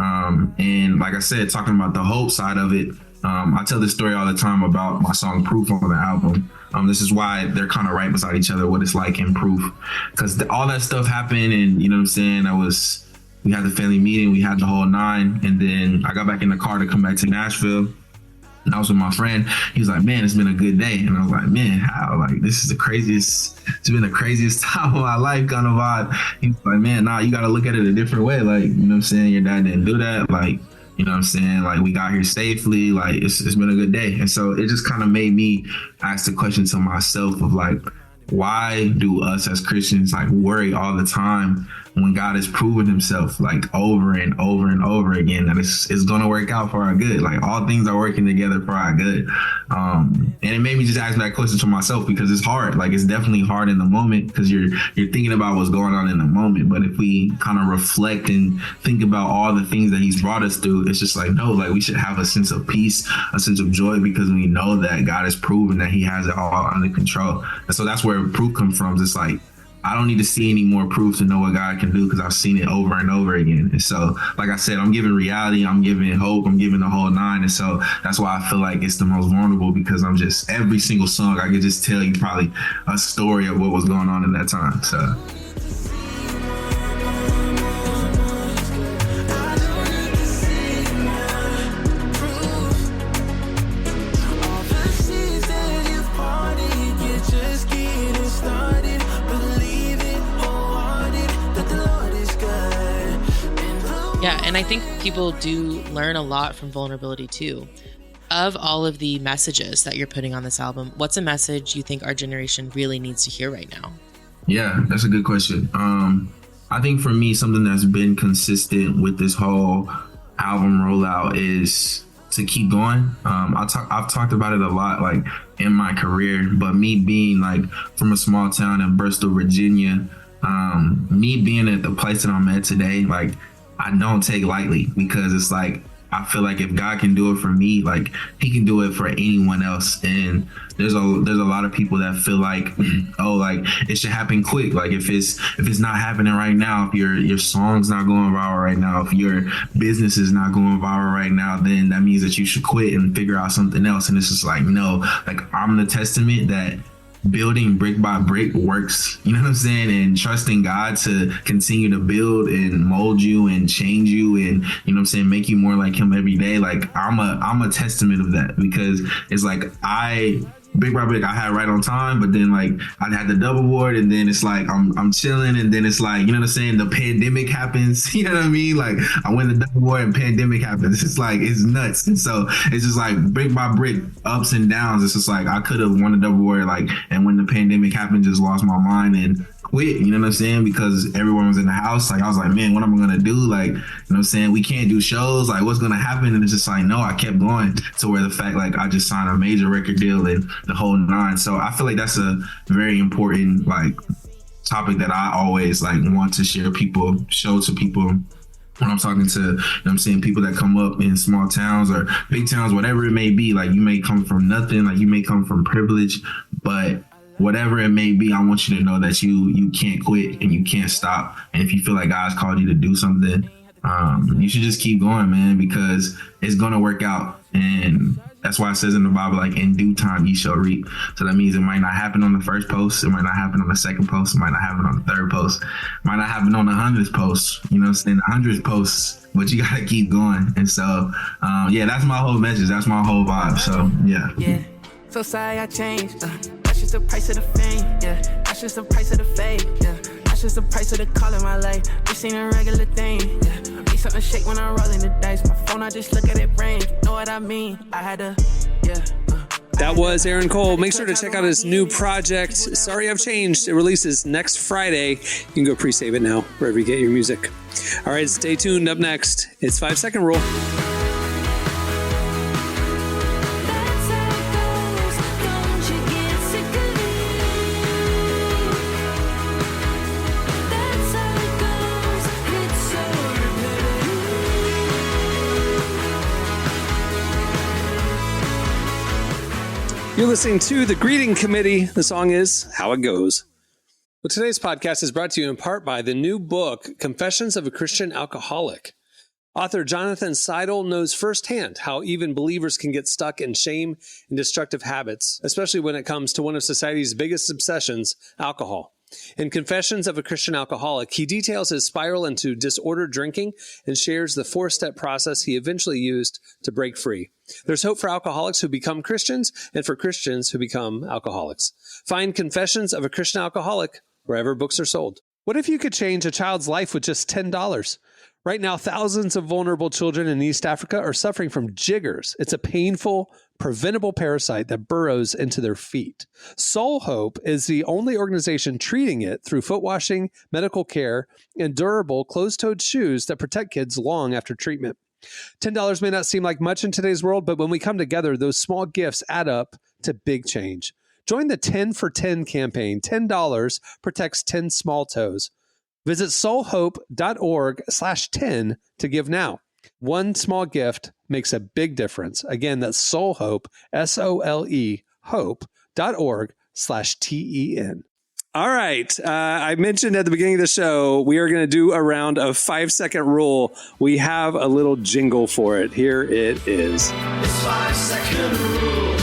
And like I said, talking about the hope side of it, I tell this story all the time about my song Proof on the album. This is why they're kind of right beside each other, What It's Like and Proof, because all that stuff happened, and you know what I'm saying, we had the family meeting, we had the whole nine, and then I got back in the car to come back to Nashville. And I was with my friend. He was like, man, it's been a good day. And I was like, man, how? Like, it's been the craziest time of my life kind of vibe. He was like, man, nah, you got to look at it a different way. Like, you know what I'm saying? Your dad didn't do that. Like, you know what I'm saying? Like, we got here safely. Like, it's been a good day. And so it just kind of made me ask the question to myself of like, why do us as Christians like worry all the time when God has proven himself like over and over and over again that it's going to work out for our good? Like all things are working together for our good. And it made me just ask that question to myself, because it's hard. Like it's definitely hard in the moment because you're thinking about what's going on in the moment. But if we kind of reflect and think about all the things that he's brought us through, it's just like, no, like we should have a sense of peace, a sense of joy, because we know that God has proven that he has it all under control. And so that's where proof comes from. It's like, I don't need to see any more proof to know what God can do, because I've seen it over and over again. And so, like I said, I'm giving reality, I'm giving hope, I'm giving the whole nine. And so that's why I feel like it's the most vulnerable, because I'm just, every single song, I could just tell you probably a story of what was going on in that time. So. Yeah, and I think people do learn a lot from vulnerability too. Of all of the messages that you're putting on this album, what's a message you think our generation really needs to hear right now? Yeah, that's a good question. I think for me, something that's been consistent with this whole album rollout is to keep going. I've talked about it a lot, like in my career, but me being like from a small town in Bristol, Virginia, me being at the place that I'm at today, like I don't take lightly, because it's like, I feel like if God can do it for me, like he can do it for anyone else. And there's a lot of people that feel like, oh, like it should happen quick. Like if it's not happening right now, if your song's not going viral right now, if your business is not going viral right now, then that means that you should quit and figure out something else. And it's just like, no, like I'm the testament that building brick by brick works, you know what I'm saying, and trusting God to continue to build and mold you and change you and, you know what I'm saying, make you more like him every day. Like I'm a testament of that, because it's like brick by brick I had right on time, but then like I had the double board, and then it's like I'm chilling, and then it's like, you know what I'm saying, the pandemic happens, you know what I mean, like I win the double board and pandemic happens. It's like, it's nuts. And so it's just like brick by brick, ups and downs. It's just like I could have won the double board, like, and when the pandemic happened, just lost my mind and quit, you know what I'm saying, because everyone was in the house. Like I was like, man, what am I gonna do? Like, you know what I'm saying, we can't do shows, like what's gonna happen? And it's just like, no, I kept going, to where the fact like I just signed a major record deal and the whole nine. So I feel like that's a very important like topic that I always like want to show to people when I'm talking to, you know what I'm saying, people that come up in small towns or big towns, whatever it may be. Like you may come from nothing, like you may come from privilege, but whatever it may be, I want you to know that you can't quit and you can't stop. And if you feel like God's called you to do something, you should just keep going, man, because it's going to work out. And that's why it says in the Bible, like, in due time, ye shall reap. So that means it might not happen on the first post. It might not happen on the second post. It might not happen on the third post. It might not happen on the 100th post, you know what I'm saying, the 100th posts, but you got to keep going. And so, yeah, that's my whole message. That's my whole vibe. So, yeah. Yeah. So sorry I changed. That's just the price of the fame. Yeah. That's just the price of the fame. Yeah. That's just the price of the call in my life. This ain't a regular thing. Yeah. Be something shake when I'm rolling the dice. My phone, I just look at it ring. Know what I mean? I had to, yeah. That was Aaron Cole. Make sure to check out his new project, Sorry I've Changed. It releases next Friday. You can go pre-save it now, wherever you get your music. All right, stay tuned. Up next, it's 5 Second Rule. You're listening to The Greeting Committee. The song is How It Goes. Well, today's podcast is brought to you in part by the new book, Confessions of a Christian Alcoholic. Author Jonathan Seidel knows firsthand how even believers can get stuck in shame and destructive habits, especially when it comes to one of society's biggest obsessions, alcohol. In Confessions of a Christian Alcoholic, he details his spiral into disordered drinking and shares the 4-step process he eventually used to break free. There's hope for alcoholics who become Christians and for Christians who become alcoholics. Find Confessions of a Christian Alcoholic wherever books are sold. What if you could change a child's life with just $10? Right now, thousands of vulnerable children in East Africa are suffering from jiggers. It's a painful, preventable parasite that burrows into their feet. Soul Hope is the only organization treating it through foot washing, medical care, and durable closed-toed shoes that protect kids long after treatment. $10 may not seem like much in today's world, but when we come together, those small gifts add up to big change. Join the 10 for 10 campaign. $10 protects 10 small toes. Visit soulhope.org/10 to give now. One small gift makes a big difference. Again, that's soulhope, SOLE, hope.org/TEN. All right. I mentioned at the beginning of the show, we are going to do a round of 5 second rule. We have a little jingle for it. Here it is. It's 5 second rule.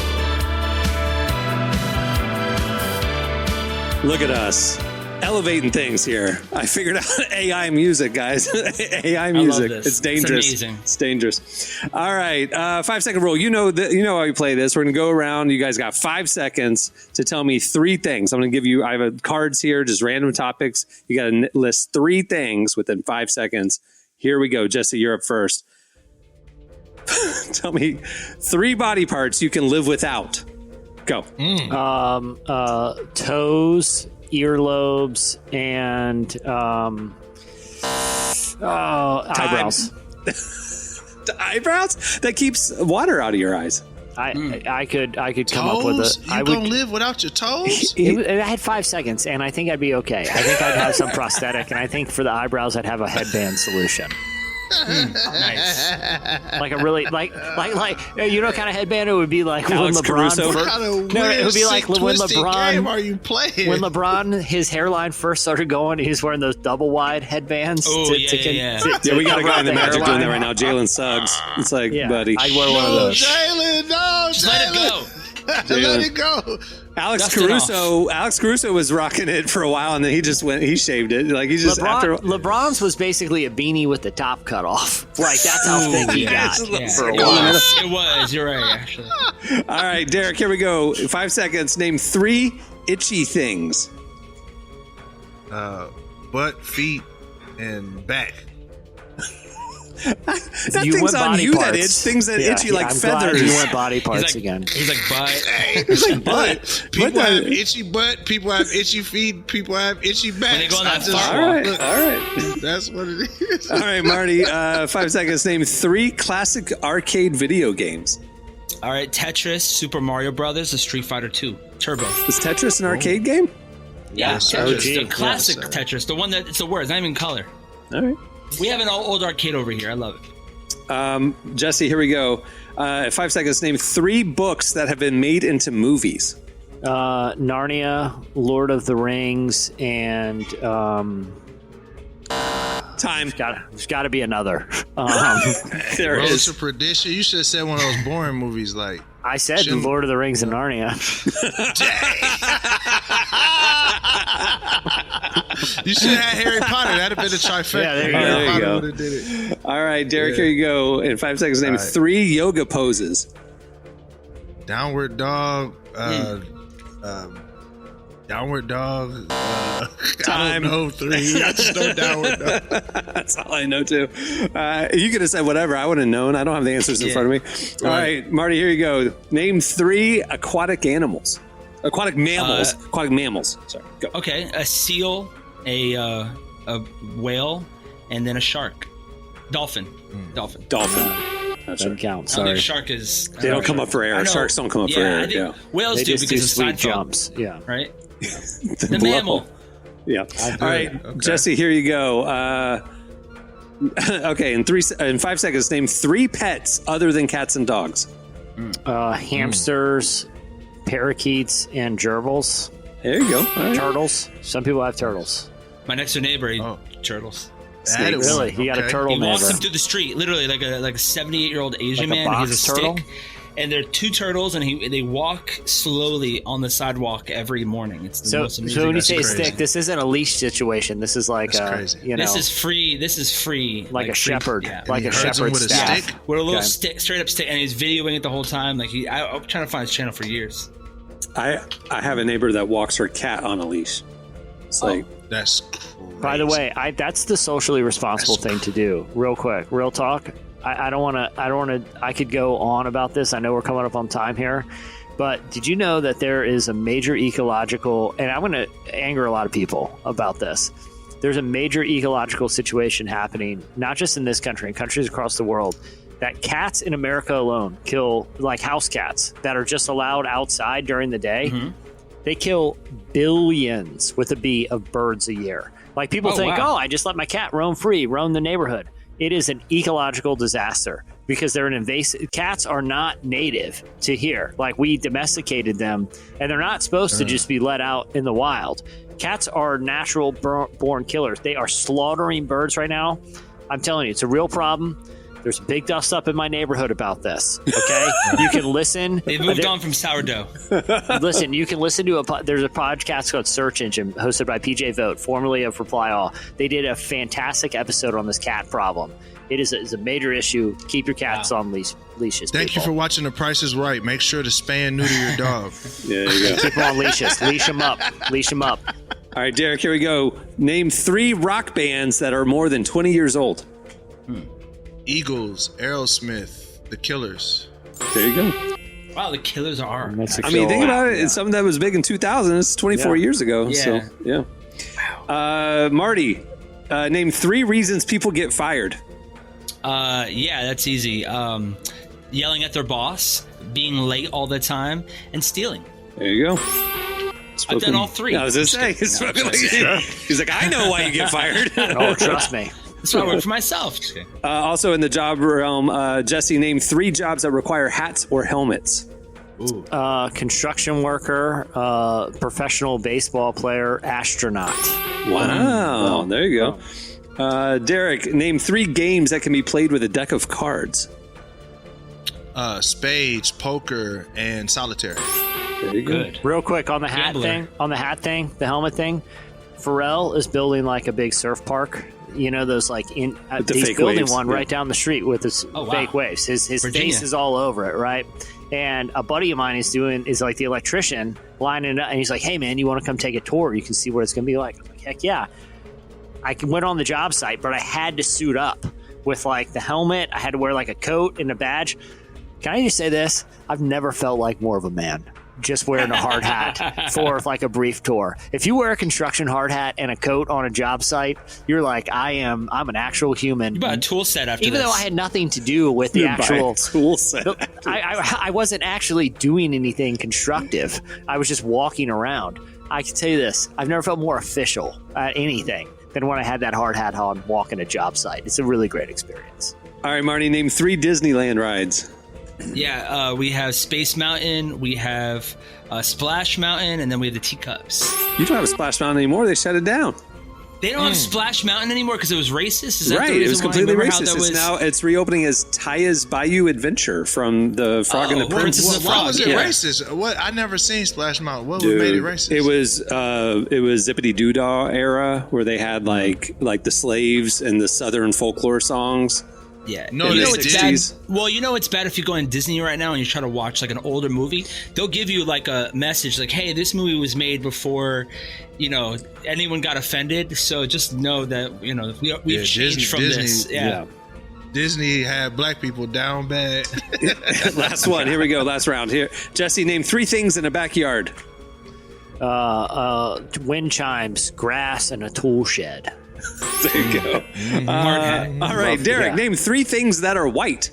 Look at us. Elevating things here. I figured out AI music, guys. AI music. It's dangerous. It's amazing. It's dangerous. All right. 5 second rule. You know how we play this. We're going to go around. You guys got 5 seconds to tell me 3 things. I'm going to give you, I have cards here, just random topics. You got to list 3 things within 5 seconds. Here we go. Jesse, you're up first. Tell me 3 body parts you can live without. Go. Toes, earlobes, and eyebrows. The eyebrows? That keeps water out of your eyes. I could come Toes? up with it. You gonna live without your toes? I had 5 seconds, and I think I'd be okay. I think I'd have some prosthetic, and I think for the eyebrows, I'd have a headband solution. Nice. Like a really like you know what kind of headband it would be like Alex when LeBron Caruso. What kind of No, it weird, would be like sick, when twisted LeBron- game are you playing? when LeBron his hairline first started going, he was wearing those double wide headbands. Oh, yeah. Yeah, we got a guy in the the Magic doing that hairline. right now. Jalen Suggs. It's like, Yeah, buddy. I'd wear one of No, those. Jalen, no, Just let it go. Let it go. Alex Dust it Caruso was rocking it for a while, and then he shaved it. Like he just LeBron's was basically a beanie with the top cut off. Like that's how thick he got Yeah, for a it while. was. It was. You're right, actually. All right, Derek, here we go. 5 seconds. Name 3 itchy things. Butt, feet, and back. That You thing's went on body you that parts. itch. Things that itchy like I'm glad feathers. You went body parts again. He's like, but It's like butt. People have itchy butt. People have itchy feet. People have itchy backs. When they go on that far All right, Look, all right. that's what it is. All right, Marty, 5 seconds. Name 3 classic arcade video games. all right. Tetris, Super Mario Brothers, and Street Fighter 2 Turbo. Is Tetris an arcade game? Yeah, Yes, Tetris, sir. the classic Yes, sir. Tetris, the one that it's the word, it's not even color. All right. We have an old arcade over here. I love it. Jesse, here we go. 5 seconds. Name 3 books that have been made into movies. Narnia, Lord of the Rings, and Time. there's got to be another. There Road is. to Perdition. You should have said one of those boring movies like. I said Jim- Lord of the Rings and Narnia. You should have had Harry Potter. That'd have been a trifecta. Yeah, there you go. Harry There you Potter go. would've did it. All right, Derek, Yeah. here you go. In 5 seconds, name All right. 3 yoga poses. Downward dog. Downward dog. I Time. don't know 3. I just know downward dog. That's all I know, too. You could have said whatever. I would have known. I don't have the answers in front of me. All right, Marty, here you go. Name 3 aquatic animals. Aquatic mammals. Aquatic mammals. Sorry. Go. Okay, a seal, a whale, and then a shark. Dolphin. Dolphin. Dolphin. Doesn't count. I don't Sorry. think shark is. They don't come up for air. I know. Sharks don't come up for air. I think Yeah. Whales They do just do because of sweet Seinfeld, jumps. Yeah. right? The mammal. Yeah. All right, Okay. Jesse, here you go. Okay, in 5 seconds, name 3 pets other than cats and dogs. Hamsters, parakeets, and gerbils. There you go. All right. Turtles. Some people have turtles. My next door neighbor, he turtles. That is- Really? You got a okay. turtle He walks neighbor. them through the street, literally like a 78-year-old Asian Like a man. He has a box stick, turtle? and there are 2 turtles, and they walk slowly on the sidewalk every morning. It's the So, most amazing. so when you That's say crazy. stick, this isn't a leash situation. This is like That's a, crazy. you know, This is free. This is free. like a free- shepherd, yeah. like he a herds them shepherd with a staff. stick? with a little Okay. stick, straight up stick, and he's videoing it the whole time. Like I'm trying to find his channel for years. I have a neighbor that walks her cat on a leash. It's like, That's crazy. By the way, that's the socially responsible thing to do. Real quick, real talk. I don't want to. I could go on about this. I know we're coming up on time here, but did you know that there is a major ecological? And I'm going to anger a lot of people about this. There's a major ecological situation happening, not just in this country, in countries across the world. That cats in America alone kill, like house cats that are just allowed outside during the day. Mm-hmm. They kill billions with a B of birds a year. Like people think, wow. oh, I just let my cat roam free, roam the neighborhood. It is an ecological disaster because they're an invasive. Cats are not native to here. Like we domesticated them, and they're not supposed to just be let out in the wild. Cats are natural born killers. They are slaughtering birds right now. I'm telling you, it's a real problem. There's big dust up in my neighborhood about this. Okay, you can listen. They've moved on from sourdough. Listen, you can listen to there's a podcast called Search Engine hosted by PJ Vogt, formerly of Reply All. They did a fantastic episode on this cat problem. It is a major issue. Keep your cats on leashes. Thank you for watching The Price is Right. Make sure to spay and neuter your dog. yeah, there you go. Keep them on leashes. Leash them up. Leash them up. All right, Derek, here we go. Name 3 rock bands that are more than 20 years old. Eagles, Aerosmith, The Killers. There you go. Wow, the Killers are. I mean, think about it. It's something that was big in 2000. It's 24 years ago. Yeah. So, yeah. Wow. Marty, name 3 reasons people get fired. Yeah, that's easy. Yelling at their boss, being late all the time, and stealing. There you go. I've done all 3. I was going to say. He's like, I know why you get fired. Oh, trust me. That's why I work for myself. Also in the job realm, Jesse, name 3 jobs that require hats or helmets. Construction worker, professional baseball player, astronaut. Wow. There you go. Derek, name 3 games that can be played with a deck of cards. Spades, poker, and solitaire. There you go. Good. Real quick on the hat thing, the helmet thing. Pharrell is building like a big surf park. You know those like he's building waves. One right down the street with his fake waves. His face is all over it, right? And a buddy of mine is like the electrician lining it up, and he's like, "Hey man, you want to come take a tour? You can see what it's gonna be like." I'm like, "Heck yeah!" I went on the job site, but I had to suit up with like the helmet. I had to wear like a coat and a badge. Can I just say this? I've never felt like more of a man just wearing a hard hat for like a brief tour. If you wear a construction hard hat and a coat on a job site, you're like, I'm an actual human. You bought a tool set after Even this. though I had nothing to do with the actual tool set. I wasn't actually doing anything constructive. I was just walking around. I can tell you this, I've never felt more official at anything than when I had that hard hat on walking a job site. It's a really great experience. All right, Marty, name 3 Disneyland rides. Yeah, we have Space Mountain, we have Splash Mountain, and then we have the Teacups. You don't have a Splash Mountain anymore. They shut it down. They don't have Splash Mountain anymore because it was racist? Is that right, the reason it was completely why? racist. It's reopening as Taya's Bayou Adventure from the Frog and the Prince. Why was it racist? What? I never seen Splash Mountain. What made it racist? It was Zippity Doo-Dah era where they had like the slaves and the Southern folklore songs. Yeah. No, you know it's bad. Well, you know it's bad if you go on Disney right now and you try to watch like an older movie. They'll give you like a message like, "Hey, this movie was made before, anyone got offended. So just know that we've changed from Disney, this." Yeah. Disney had black people down bad. Last one. Here we go. Last round. Here, Jesse, name 3 things in a backyard. Wind chimes, grass, and a tool shed. There you go. All right, Derek, name 3 things that are white.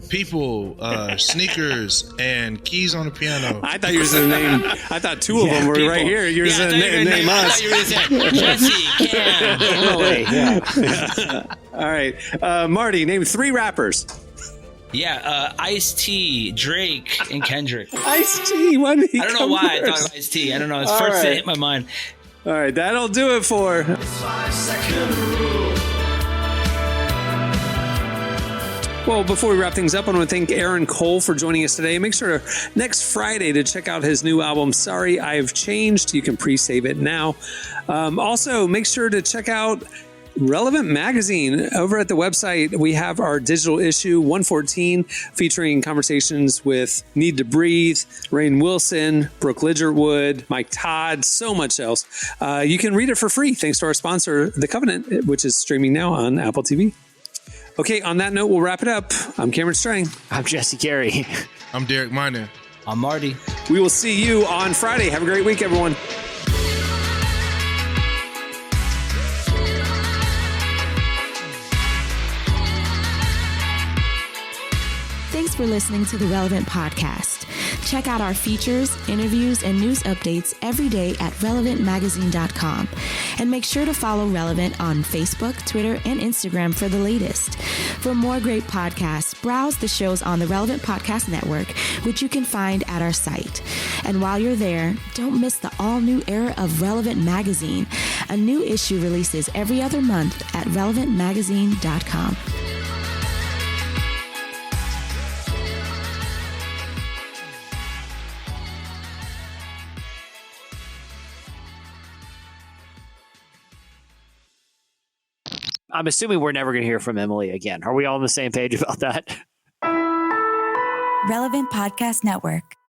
People, sneakers, and keys on the piano. I thought you were going to name. I thought 2 of them were right here. You were going to name us. I thought you were going to say Jesse, Cam, Emily. All right, Marty, name 3 rappers. Yeah, Ice-T, Drake, and Kendrick. Ice-T, why did he I don't know why I thought of Ice-T. I don't know. It's first that hit my mind. All right, that'll do it for. Well, before we wrap things up, I want to thank Aaron Cole for joining us today. Make sure next Friday to check out his new album, Sorry I've Changed. You can pre-save it now. Also, make sure to check out Relevant Magazine. Over at the website, we have our digital issue 114 featuring conversations with Need to Breathe, Rainn Wilson, Brooke Lidgerwood, Mike Todd, so much else. You can read it for free thanks to our sponsor, The Covenant, which is streaming now on Apple TV. Okay, on that note, we'll wrap it up. I'm Cameron Strang. I'm Jesse Carey. I'm Derek Miner. I'm Marty. We will see you on Friday. Have a great week, everyone. Thanks for listening to the Relevant Podcast. Check out our features, interviews, and news updates every day at relevantmagazine.com. And make sure to follow Relevant on Facebook, Twitter, and Instagram for the latest. For more great podcasts, browse the shows on the Relevant Podcast Network, which you can find at our site. And while you're there, don't miss the all-new era of Relevant Magazine. A new issue releases every other month at relevantmagazine.com. I'm assuming we're never going to hear from Emily again. Are we all on the same page about that? Relevant Podcast Network.